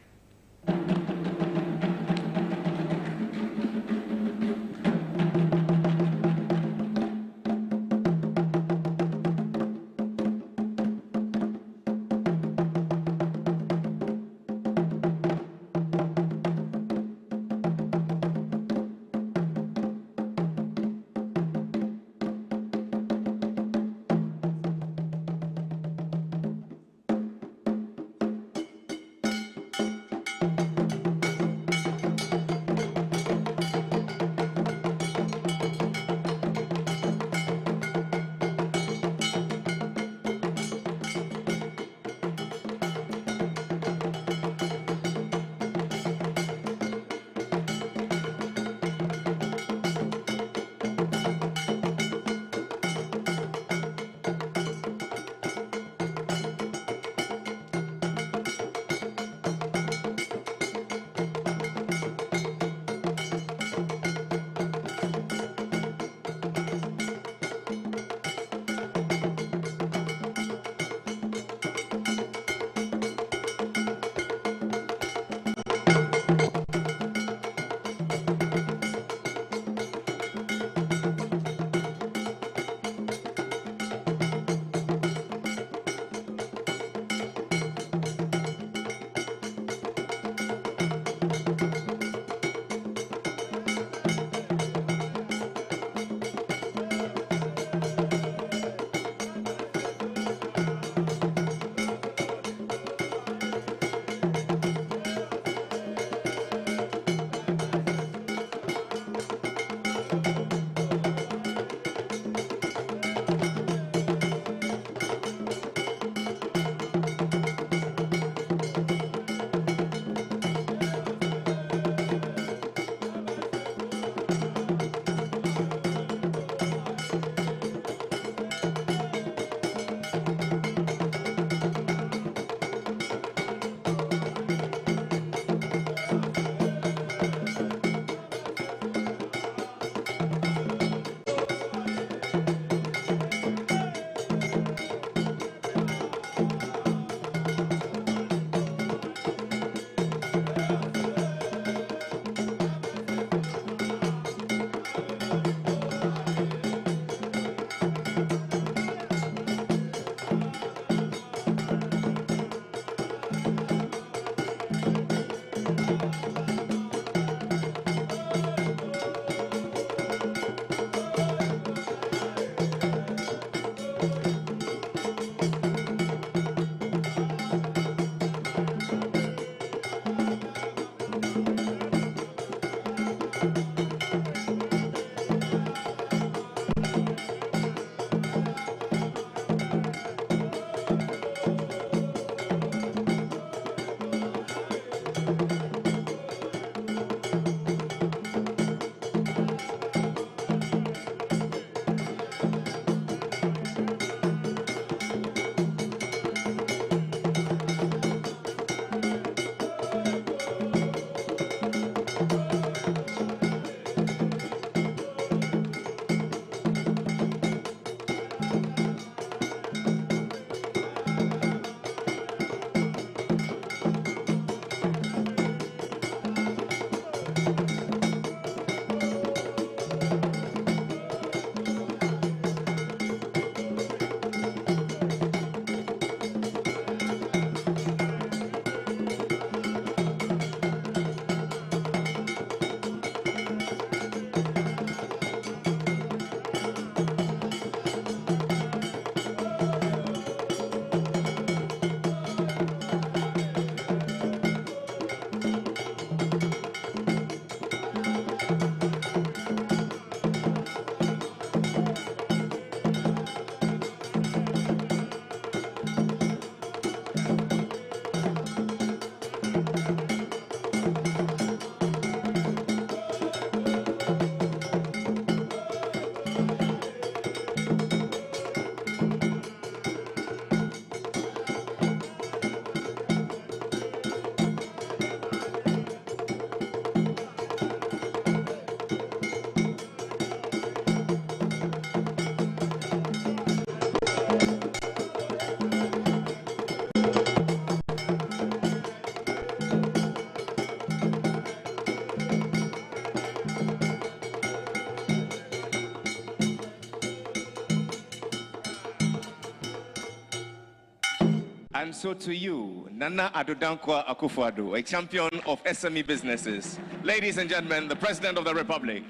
And so to you, Nana Adodankwa Akufo-Addo, a champion of SME businesses. Ladies and gentlemen, the President of the Republic.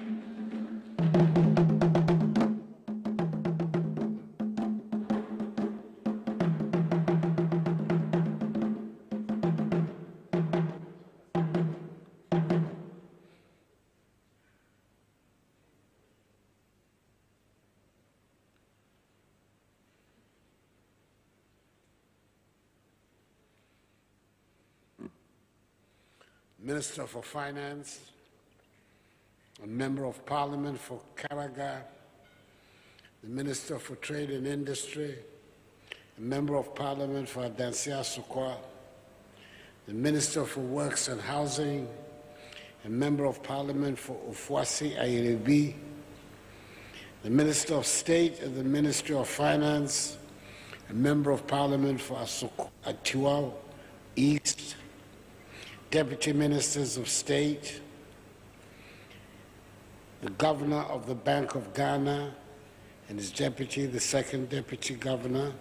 Minister for Finance, a Member of Parliament for Karaga, the Minister for Trade and Industry, a Member of Parliament for Adansia Sukwa, the Minister for Works and Housing, a Member of Parliament for Ofuasi Ayerebi, the Minister of State in the Ministry of Finance, a Member of Parliament for Atiwao East, Deputy Ministers of State, the Governor of the Bank of Ghana and his deputy, the second Deputy Governor,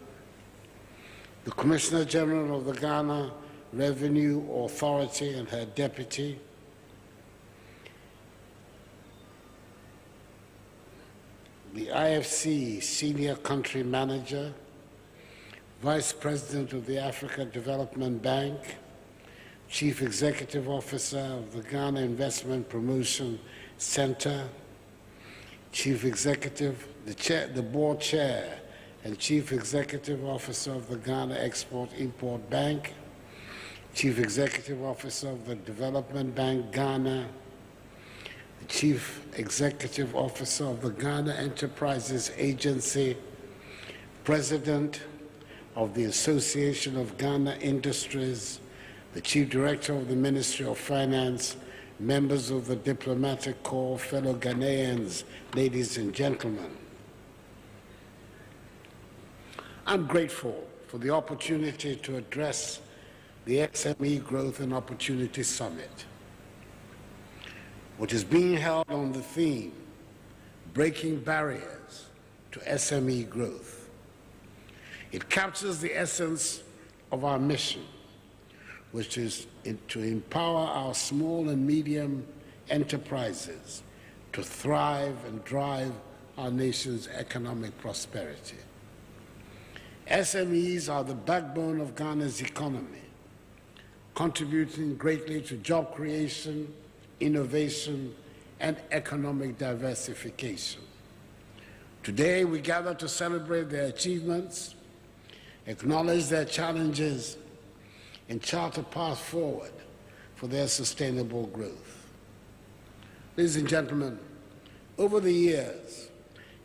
the Commissioner General of the Ghana Revenue Authority and her deputy, the IFC Senior Country Manager, Vice President of the Africa Development Bank, Chief Executive Officer of the Ghana Investment Promotion Center, Chief Executive, the Board Chair and Chief Executive Officer of the Ghana Export-Import Bank, Chief Executive Officer of the Development Bank Ghana, the Chief Executive Officer of the Ghana Enterprises Agency, President of the Association of Ghana Industries, the Chief Director of the Ministry of Finance, members of the Diplomatic Corps, fellow Ghanaians, ladies and gentlemen. I'm grateful for the opportunity to address the SME Growth and Opportunity Summit, which is being held on the theme, Breaking Barriers to SME Growth. It captures the essence of our mission, which is to empower our small and medium enterprises to thrive and drive our nation's economic prosperity. SMEs are the backbone of Ghana's economy, contributing greatly to job creation, innovation, and economic diversification. Today, we gather to celebrate their achievements, acknowledge their challenges, and chart a path forward for their sustainable growth. Ladies and gentlemen, over the years,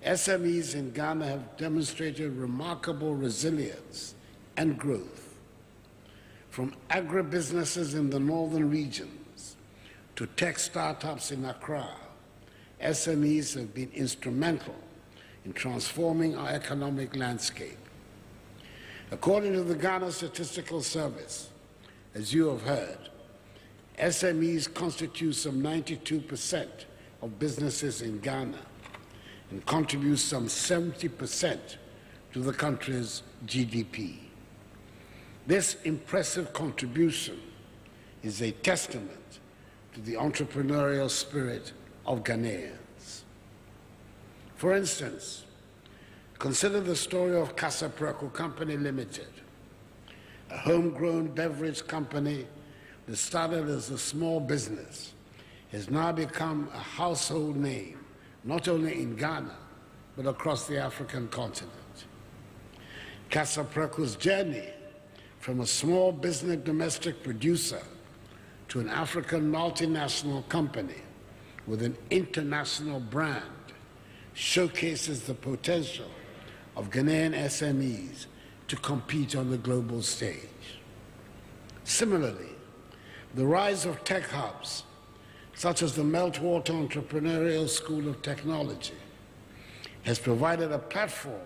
SMEs in Ghana have demonstrated remarkable resilience and growth. From agribusinesses in the northern regions to tech startups in Accra, SMEs have been instrumental in transforming our economic landscape. According to the Ghana Statistical Service, as you have heard, SMEs constitute some 92% of businesses in Ghana and contribute some 70% to the country's GDP. This impressive contribution is a testament to the entrepreneurial spirit of Ghanaians. For instance, consider the story of Casapreco Company Limited, a homegrown beverage company that started as a small business, has now become a household name, not only in Ghana, but across the African continent. Casapreco's journey from a small business domestic producer to an African multinational company with an international brand showcases the potential of Ghanaian SMEs to compete on the global stage. Similarly, the rise of tech hubs, such as the Meltwater Entrepreneurial School of Technology, has provided a platform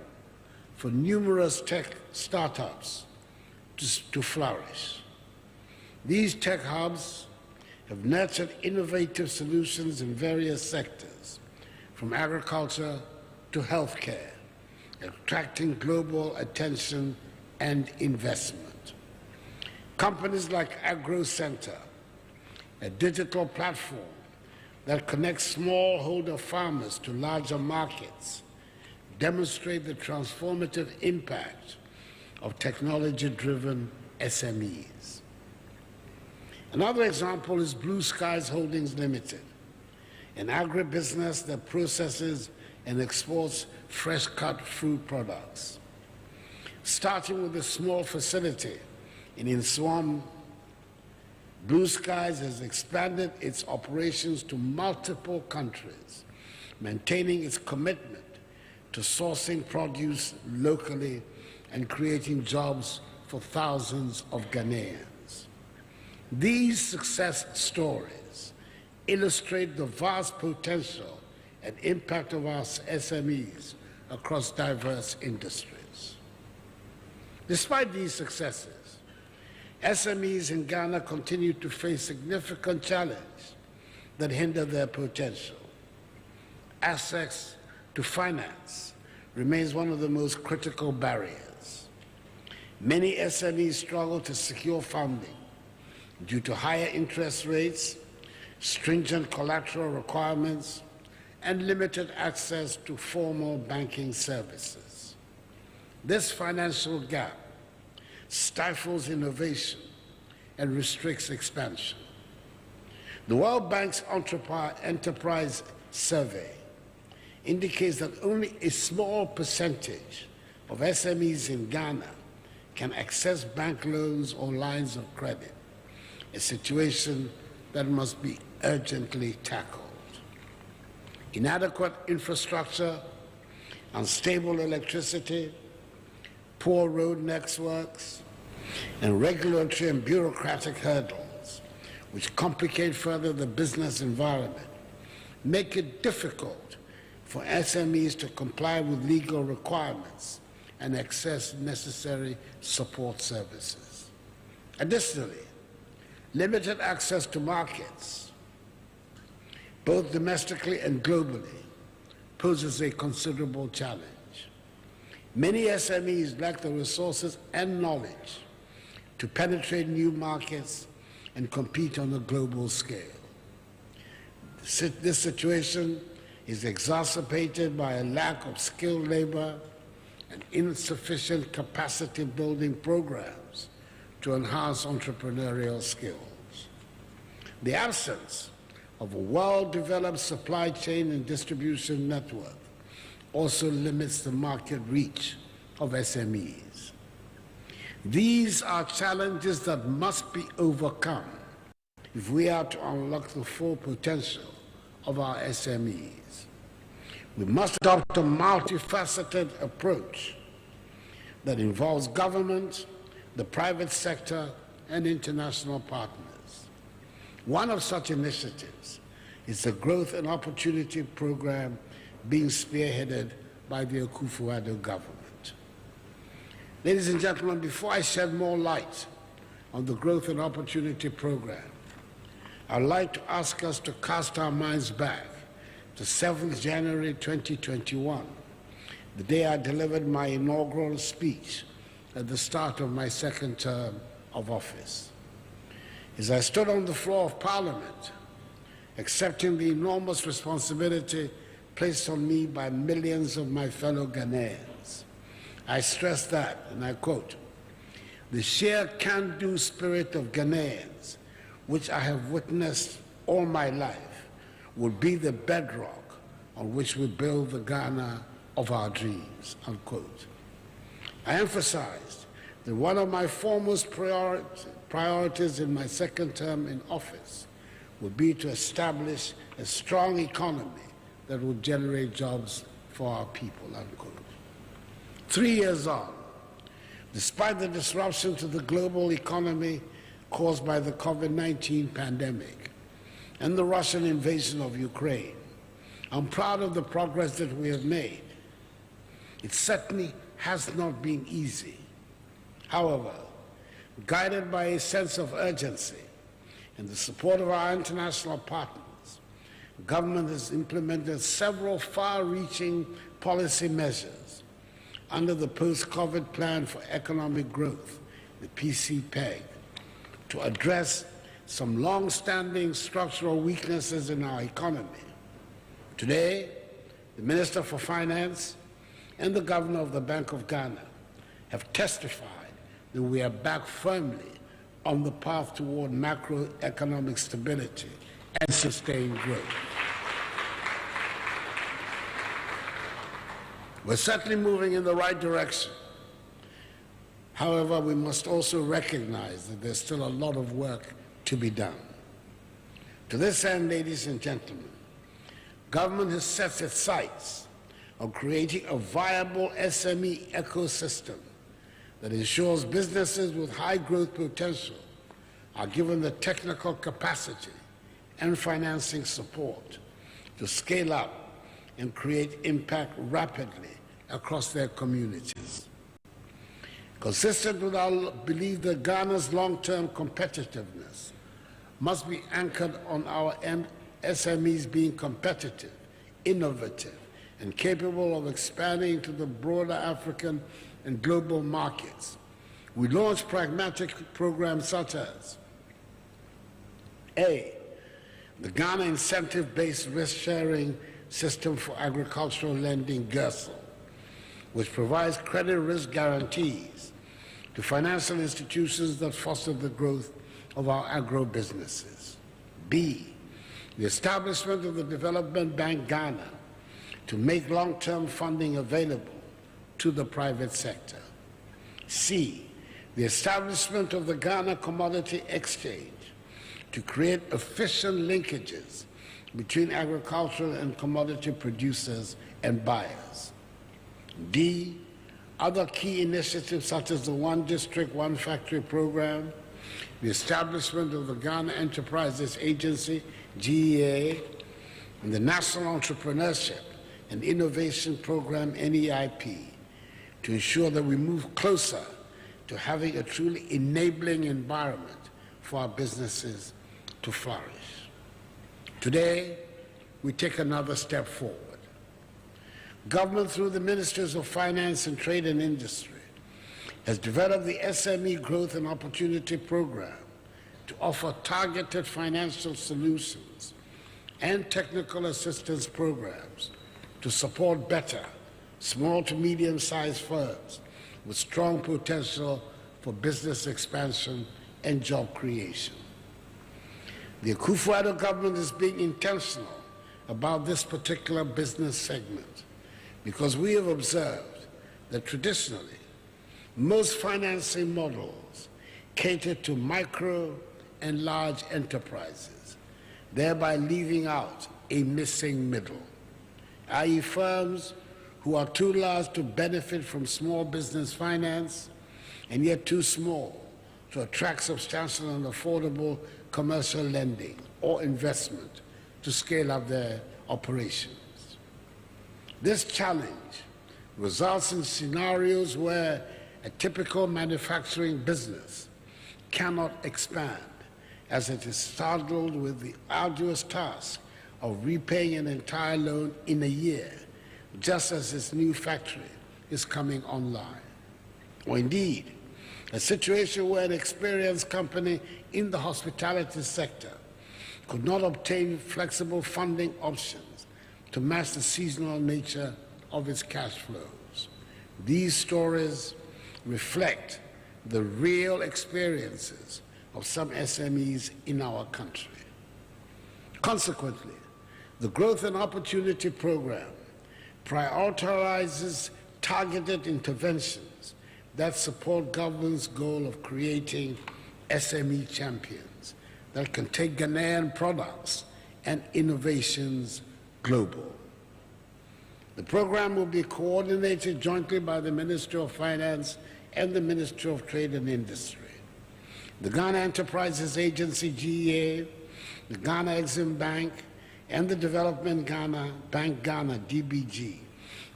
for numerous tech startups to flourish. These tech hubs have nurtured innovative solutions in various sectors, from agriculture to healthcare, attracting global attention and investment. Companies like AgroCenter, a digital platform that connects smallholder farmers to larger markets, demonstrate the transformative impact of technology-driven SMEs. Another example is Blue Skies Holdings Limited, an agribusiness that processes and exports fresh-cut fruit products. Starting with a small facility in Nsawam, Blue Skies has expanded its operations to multiple countries, maintaining its commitment to sourcing produce locally and creating jobs for thousands of Ghanaians. These success stories illustrate the vast potential and impact of our SMEs across diverse industries. Despite these successes, SMEs in Ghana continue to face significant challenges that hinder their potential. Access to finance remains one of the most critical barriers. Many SMEs struggle to secure funding due to higher interest rates, stringent collateral requirements, and limited access to formal banking services. This financial gap stifles innovation and restricts expansion. The World Bank's Enterprise Survey indicates that only a small percentage of SMEs in Ghana can access bank loans or lines of credit, a situation that must be urgently tackled. Inadequate infrastructure, unstable electricity, poor road networks, and regulatory and bureaucratic hurdles, which complicate further the business environment, make it difficult for SMEs to comply with legal requirements and access necessary support services. Additionally, limited access to markets, both domestically and globally, poses a considerable challenge. Many SMEs lack the resources and knowledge to penetrate new markets and compete on a global scale. This situation is exacerbated by a lack of skilled labor and insufficient capacity building programs to enhance entrepreneurial skills. The absence of a well-developed supply chain and distribution network also limits the market reach of SMEs. These are challenges that must be overcome if we are to unlock the full potential of our SMEs. We must adopt a multifaceted approach that involves government, the private sector, and international partners. One of such initiatives is the Growth and Opportunity Program being spearheaded by the Akufo-Addo government. Ladies and gentlemen, before I shed more light on the Growth and Opportunity Program, I'd like to ask us to cast our minds back to 7th January 2021, the day I delivered my inaugural speech at the start of my second term of office. As I stood on the floor of Parliament, accepting the enormous responsibility placed on me by millions of my fellow Ghanaians, I stressed that, and I quote, "The sheer can-do spirit of Ghanaians, which I have witnessed all my life, will be the bedrock on which we build the Ghana of our dreams," unquote. I emphasized that one of my foremost priorities in my second term in office would be to establish a strong economy that will generate jobs for our people, unquote. 3 years on, despite the disruption to the global economy caused by the COVID-19 pandemic and the Russian invasion of Ukraine, I'm proud of the progress that we have made. It certainly has not been easy. However, guided by a sense of urgency and the support of our international partners, the government has implemented several far-reaching policy measures under the Post-COVID Plan for Economic Growth, the PCPEG, to address some long-standing structural weaknesses in our economy. Today, the Minister for Finance and the Governor of the Bank of Ghana have testified that we are back firmly on the path toward macroeconomic stability and sustained growth. We're certainly moving in the right direction. However, we must also recognize that there's still a lot of work to be done. To this end, ladies and gentlemen, government has set its sights on creating a viable SME ecosystem that ensures businesses with high growth potential are given the technical capacity and financing support to scale up and create impact rapidly across their communities. Consistent with our belief that Ghana's long-term competitiveness must be anchored on our SMEs being competitive, innovative, and capable of expanding to the broader African and global markets, we launched pragmatic programs such as A, the Ghana Incentive-Based Risk-Sharing System for Agricultural Lending, GIRSL, which provides credit risk guarantees to financial institutions that foster the growth of our agro-businesses. B, the establishment of the Development Bank Ghana to make long-term funding available to the private sector. C, the establishment of the Ghana Commodity Exchange to create efficient linkages between agricultural and commodity producers and buyers. D, other key initiatives such as the One District, One Factory program, the establishment of the Ghana Enterprises Agency, GEA, and the National Entrepreneurship and Innovation Program, NEIP, to ensure that we move closer to having a truly enabling environment for our businesses to flourish. Today, we take another step forward. Government, through the Ministries of Finance and Trade and Industry, has developed the SME Growth and Opportunity Program to offer targeted financial solutions and technical assistance programs to support better small to medium-sized firms with strong potential for business expansion and job creation. The Akufo-Addo government is being intentional about this particular business segment because we have observed that traditionally, most financing models cater to micro and large enterprises, thereby leaving out a missing middle, i.e. firms who are too large to benefit from small business finance and yet too small to attract substantial and affordable commercial lending or investment to scale up their operations. This challenge results in scenarios where a typical manufacturing business cannot expand as it is saddled with the arduous task of repaying an entire loan in a year, just as its new factory is coming online. Or indeed, a situation where an experienced company in the hospitality sector could not obtain flexible funding options to match the seasonal nature of its cash flows. These stories reflect the real experiences of some SMEs in our country. Consequently, the Growth and Opportunity Program prioritizes targeted interventions that support government's goal of creating SME champions that can take Ghanaian products and innovations global. The program will be coordinated jointly by the Ministry of Finance and the Ministry of Trade and Industry. The Ghana Enterprises Agency, GEA, the Ghana Exim Bank, and the Development Bank Ghana, DBG,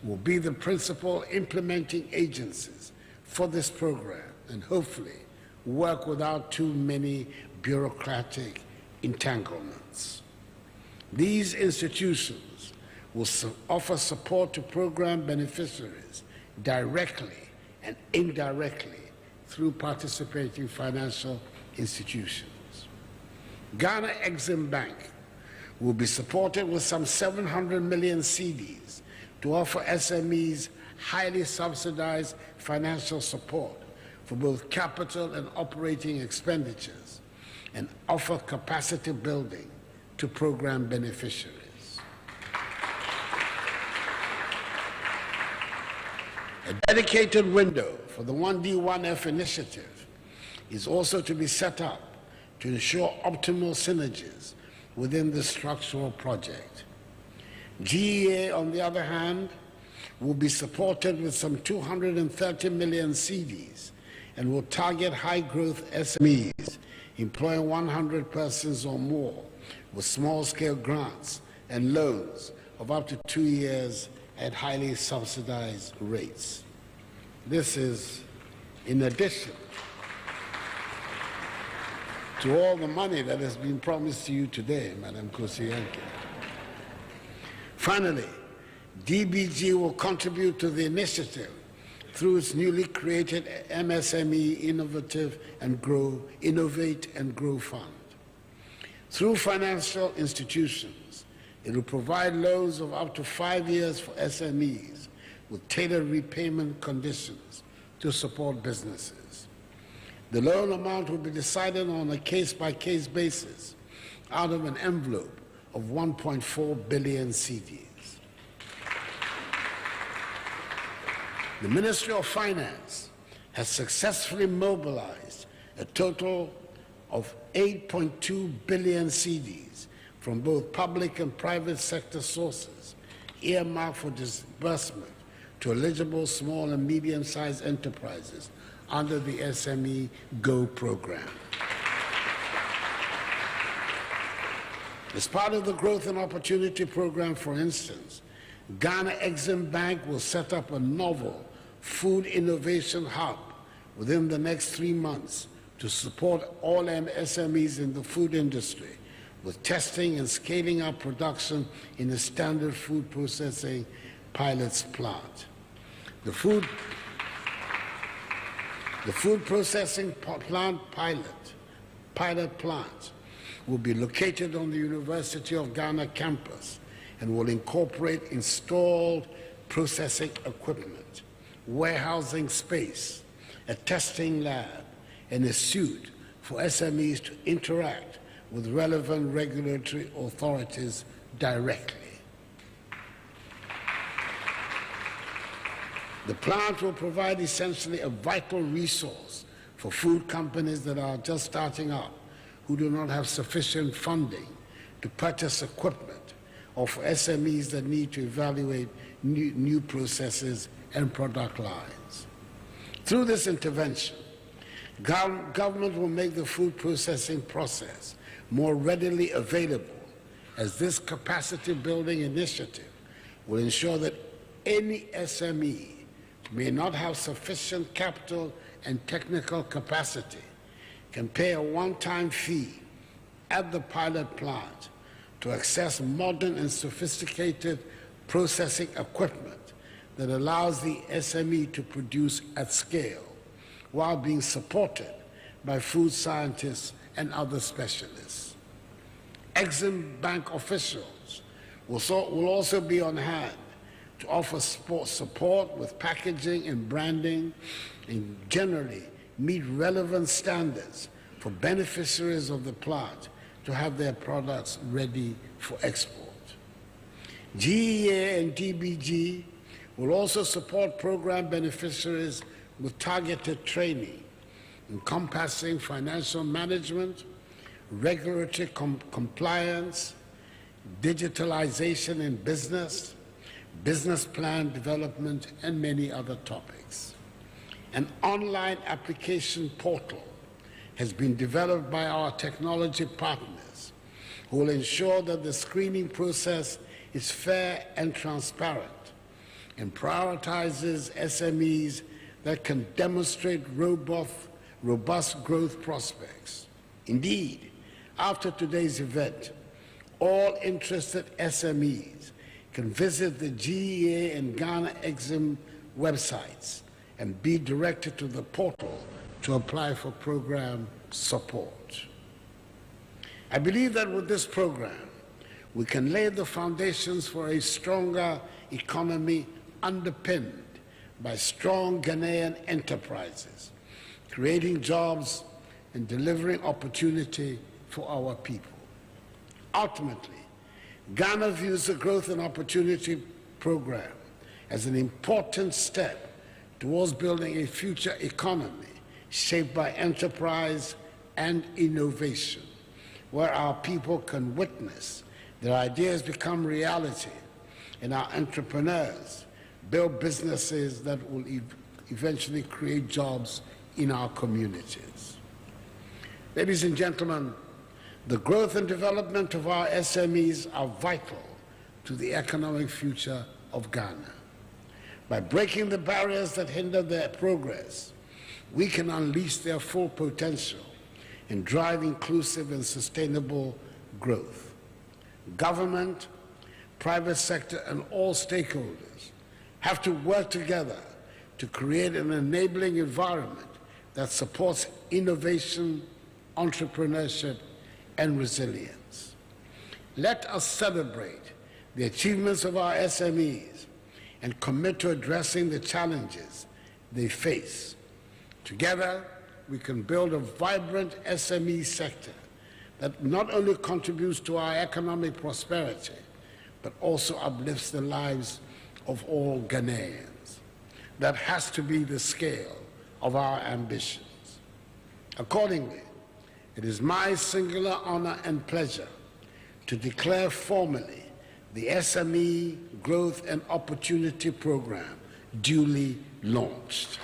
will be the principal implementing agencies for this program and hopefully work without too many bureaucratic entanglements. These institutions will offer support to program beneficiaries directly and indirectly through participating financial institutions. Ghana Exim Bank will be supported with some 700 million cedis to offer SMEs highly subsidized financial support for both capital and operating expenditures and offer capacity building to program beneficiaries. A dedicated window for the 1D1F initiative is also to be set up to ensure optimal synergies within the structural project. GEA, on the other hand, will be supported with some 230 million cedis and will target high-growth SMEs employing 100 persons or more with small-scale grants and loans of up to 2 years at highly subsidized rates. This is in addition to all the money that has been promised to you today, Madam Kosiyanke. Finally, DBG will contribute to the initiative through its newly created MSME Innovate and Grow Fund. Through financial institutions, it will provide loans of up to 5 years for SMEs with tailored repayment conditions to support businesses. The loan amount will be decided on a case-by-case basis out of an envelope of 1.4 billion cedis. The Ministry of Finance has successfully mobilized a total of 8.2 billion cedis from both public and private sector sources, earmarked for disbursement to eligible small and medium-sized enterprises under the SME Go program. As part of the Growth and Opportunity Program, for instance, Ghana Exim Bank will set up a novel food innovation hub within the next 3 months to support all SMEs in the food industry with testing and scaling up production in a standard food processing pilots plant. The food processing plant pilot plant will be located on the University of Ghana campus and will incorporate installed processing equipment, warehousing space, a testing lab, and a suite for SMEs to interact with relevant regulatory authorities directly. The plant will provide essentially a vital resource for food companies that are just starting up, who do not have sufficient funding to purchase equipment, or for SMEs that need to evaluate new processes and product lines. Through this intervention, government will make the food processing process more readily available, as this capacity building initiative will ensure that any SME may not have sufficient capital and technical capacity can pay a one-time fee at the pilot plant to access modern and sophisticated processing equipment that allows the SME to produce at scale while being supported by food scientists and other specialists. Exim Bank officials will also be on hand to offer support with packaging and branding and generally meet relevant standards for beneficiaries of the plant to have their products ready for export. GEA and DBG will also support program beneficiaries with targeted training encompassing financial management, regulatory compliance, digitalization in business, business plan development, and many other topics. An online application portal has been developed by our technology partners who will ensure that the screening process is fair and transparent and prioritizes SMEs that can demonstrate robust growth prospects. Indeed, after today's event, all interested SMEs can visit the GEA and Ghana Exim websites and be directed to the portal to apply for program support. I believe that with this program, we can lay the foundations for a stronger economy underpinned by strong Ghanaian enterprises, creating jobs and delivering opportunity for our people. Ultimately, Ghana views the Growth and Opportunity Program as an important step towards building a future economy shaped by enterprise and innovation, where our people can witness their ideas become reality and our entrepreneurs build businesses that will eventually create jobs in our communities. Ladies and gentlemen, the growth and development of our SMEs are vital to the economic future of Ghana. By breaking the barriers that hinder their progress, we can unleash their full potential and drive inclusive and sustainable growth. Government, private sector, and all stakeholders have to work together to create an enabling environment that supports innovation, entrepreneurship, and resilience. Let us celebrate the achievements of our SMEs and commit to addressing the challenges they face. Together, we can build a vibrant SME sector that not only contributes to our economic prosperity, but also uplifts the lives of all Ghanaians. That has to be the scale of our ambitions. Accordingly, it is my singular honor and pleasure to declare formally the SME Growth and Opportunity Program duly launched.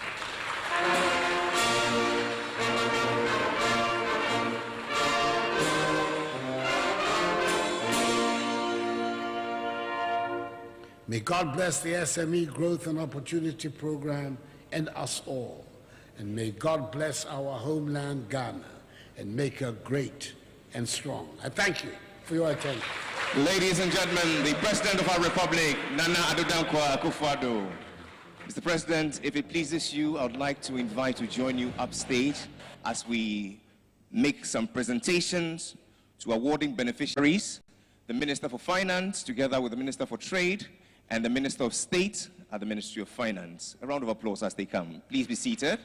May God bless the SME Growth and Opportunity Program and us all. And may God bless our homeland, Ghana, and make her great and strong. I thank you for your attention. Ladies and gentlemen, the President of our Republic, Nana Addo Dankwa Akufo-Addo. Mr. President, if it pleases you, I would like to invite to join you upstage as we make some presentations to awarding beneficiaries, the Minister for Finance, together with the Minister for Trade, and the Minister of State at the Ministry of Finance. A round of applause as they come. Please be seated.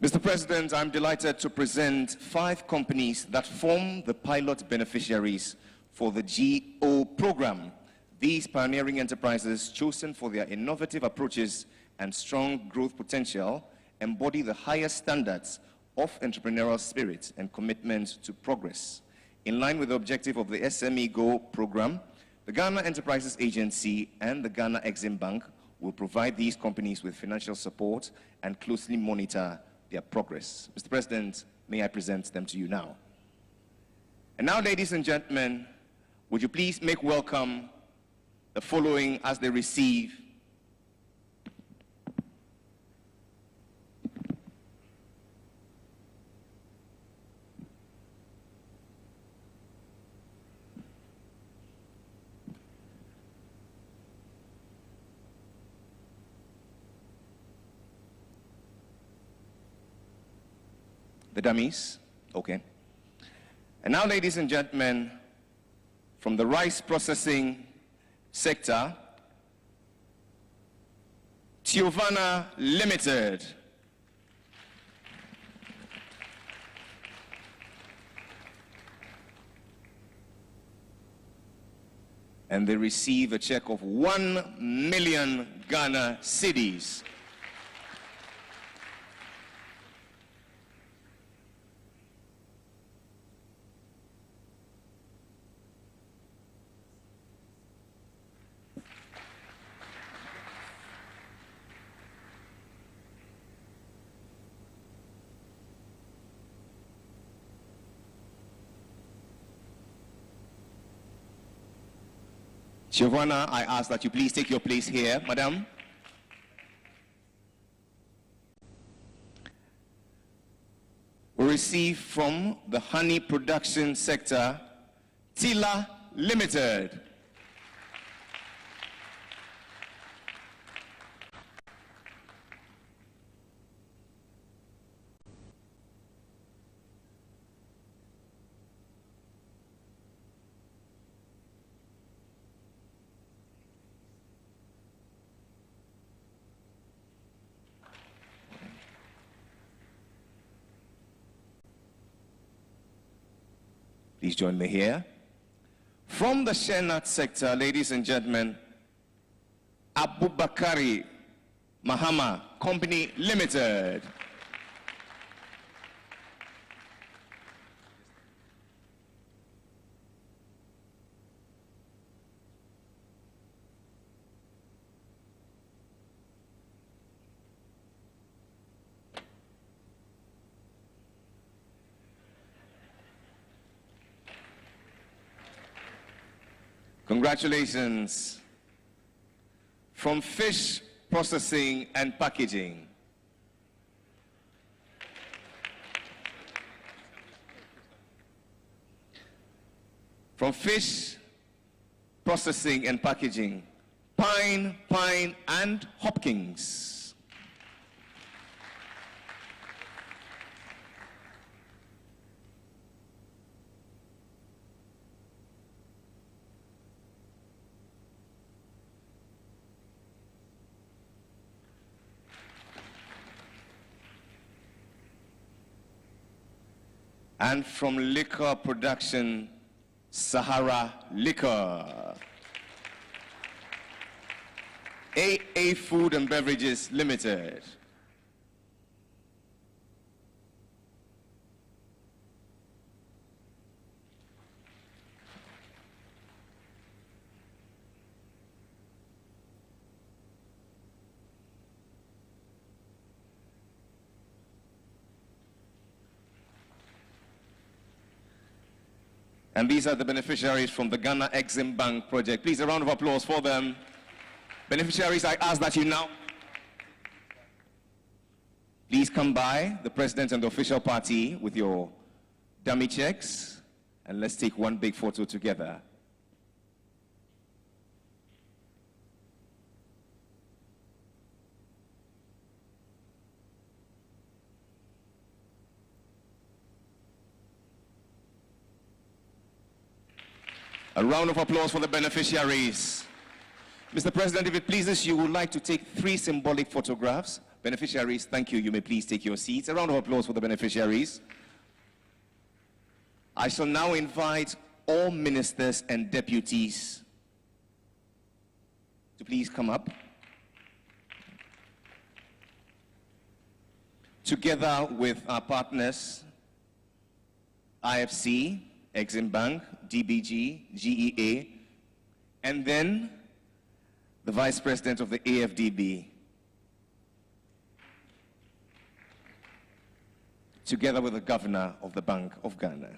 Mr. President, I'm delighted to present 5 companies that form the pilot beneficiaries for the GO program. These pioneering enterprises, chosen for their innovative approaches and strong growth potential, embody the highest standards of entrepreneurial spirit and commitment to progress. In line with the objective of the SME Go program, the Ghana Enterprises Agency and the Ghana Exim Bank will provide these companies with financial support and closely monitor their progress. Mr. President, may I present them to you now. And now, ladies and gentlemen, would you please make welcome the following as they receive the dummies. Okay. And now, ladies and gentlemen, from the rice processing sector, Tiovana Limited. And they receive a check of 1 million Ghana cedis. Giovanna, I ask that you please take your place here, madam. receive from the honey production sector, Tila Limited. Please join me here. From the Shenat sector, ladies and gentlemen, Abubakari Mahama Company Limited. Congratulations. From fish processing and packaging. From fish processing and packaging, Pine, and Hopkins. And from liquor production, Sahara Liquor. AA Food and Beverages Limited. And these are the beneficiaries from the Ghana Exim Bank project. Please, a round of applause for them. Beneficiaries, I ask that you now please come by the president and the official party with your dummy checks, and let's take one big photo together. A round of applause for the beneficiaries. Mr. President, if it pleases you, would like to take 3 symbolic photographs. Beneficiaries, thank you. You may please take your seats. A round of applause for the beneficiaries. I shall now invite all ministers and deputies to please come up. Together with our partners, IFC, Exim Bank, DBG, GEA, and then the Vice President of the AFDB, together with the Governor of the Bank of Ghana.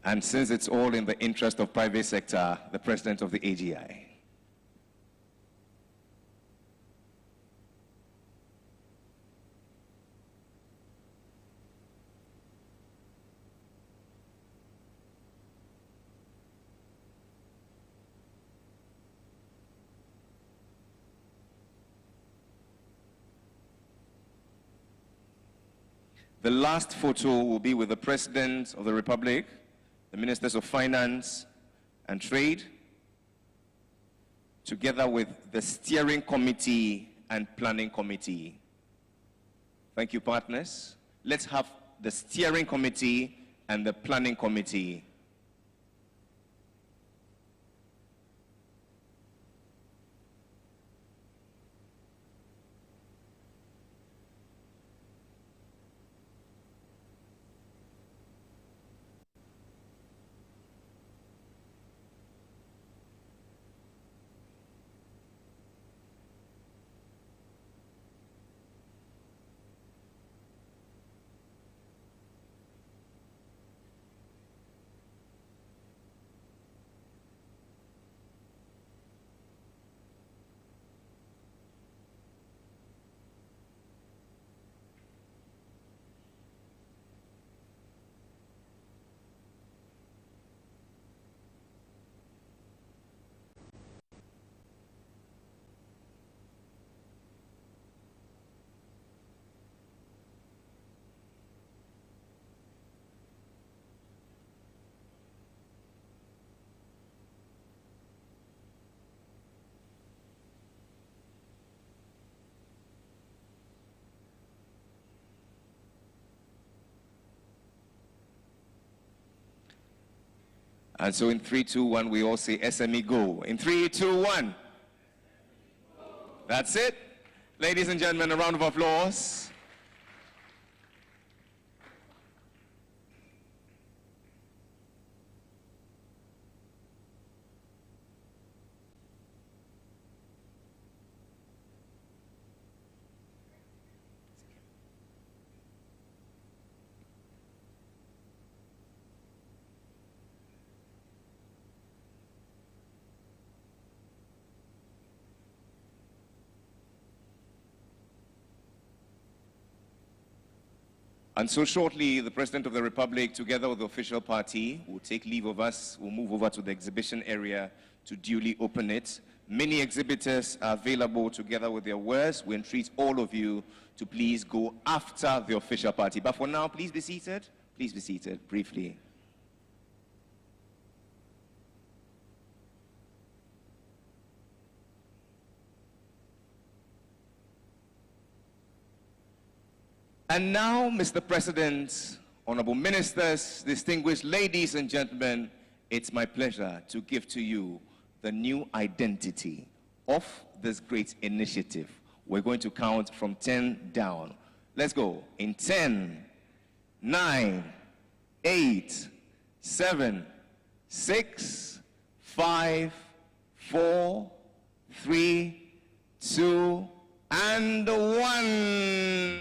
And since it's all in the interest of private sector, the President of the AGI. The last photo will be with the President of the Republic, the Ministers of Finance and Trade, together with the Steering Committee and Planning Committee. Thank you, partners. Let's have the Steering Committee and the Planning Committee. And so in 3, 2, 1, we all say SME go. In 3, 2, 1. That's it. Ladies and gentlemen, a round of applause. And so shortly, the President of the Republic, together with the official party, will take leave of us, will move over to the exhibition area to duly open it. Many exhibitors are available together with their wares. We entreat all of you to please go after the official party. But for now, please be seated. Please be seated briefly. And now, Mr. President, honorable ministers, distinguished ladies and gentlemen, it's my pleasure to give to you the new identity of this great initiative. We're going to count from 10 down. Let's go. In 10, 9, 8, 7, 6, 5, 4, 3, 2, and 1.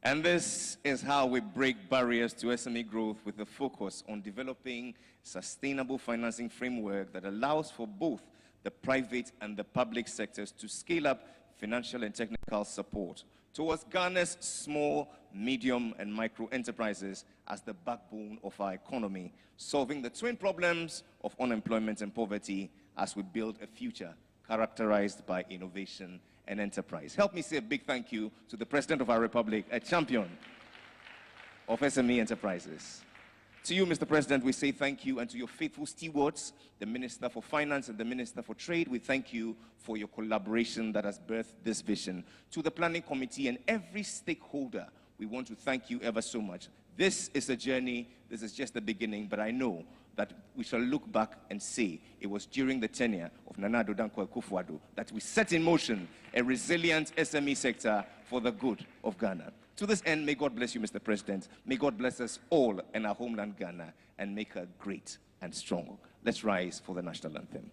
And this is how we break barriers to SME growth with a focus on developing sustainable financing framework that allows for both the private and the public sectors to scale up financial and technical support towards Ghana's small, medium, and micro enterprises as the backbone of our economy, solving the twin problems of unemployment and poverty as we build a future characterized by innovation and enterprise. Help me say a big thank you to the President of our Republic, a champion of SME enterprises. To you, Mr. President, we say thank you, and to your faithful stewards, the Minister for Finance and the Minister for Trade, we thank you for your collaboration that has birthed this vision. To the Planning Committee and every stakeholder, we want to thank you ever so much. This is a journey, this is just the beginning, but I know that we shall look back and say it was during the tenure of Nana Addo Dankwa Akufo-Addo that we set in motion a resilient SME sector for the good of Ghana. To this end, may God bless you, Mr. President. May God bless us all in our homeland, Ghana, and make her great and strong. Let's rise for the national anthem.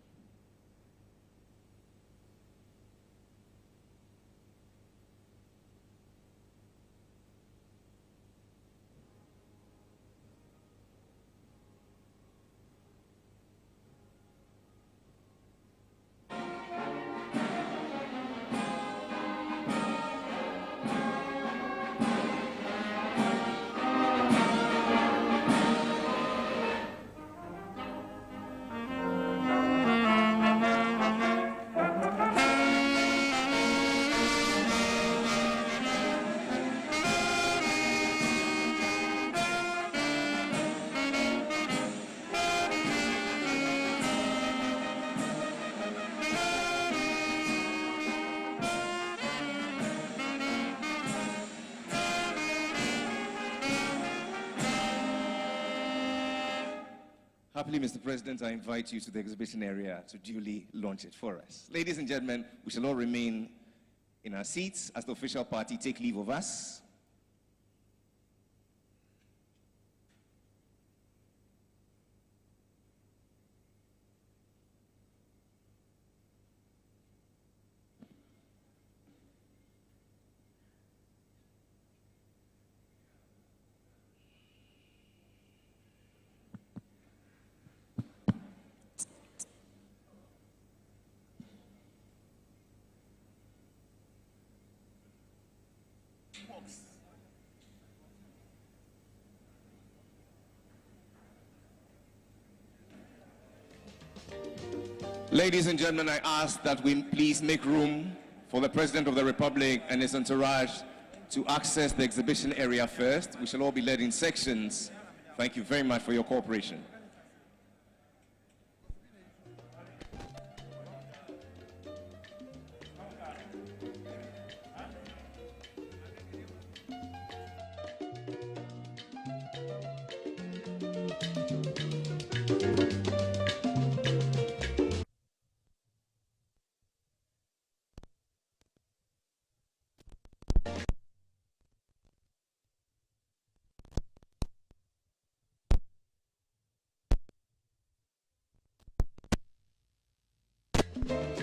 Happily, Mr. President, I invite you to the exhibition area to duly launch it for us. Ladies and gentlemen, we shall all remain in our seats as the official party take leave of us. Ladies and gentlemen, I ask that we please make room for the President of the Republic and his entourage to access the exhibition area first. We shall all be led in sections. Thank you very much for your cooperation. Thank you.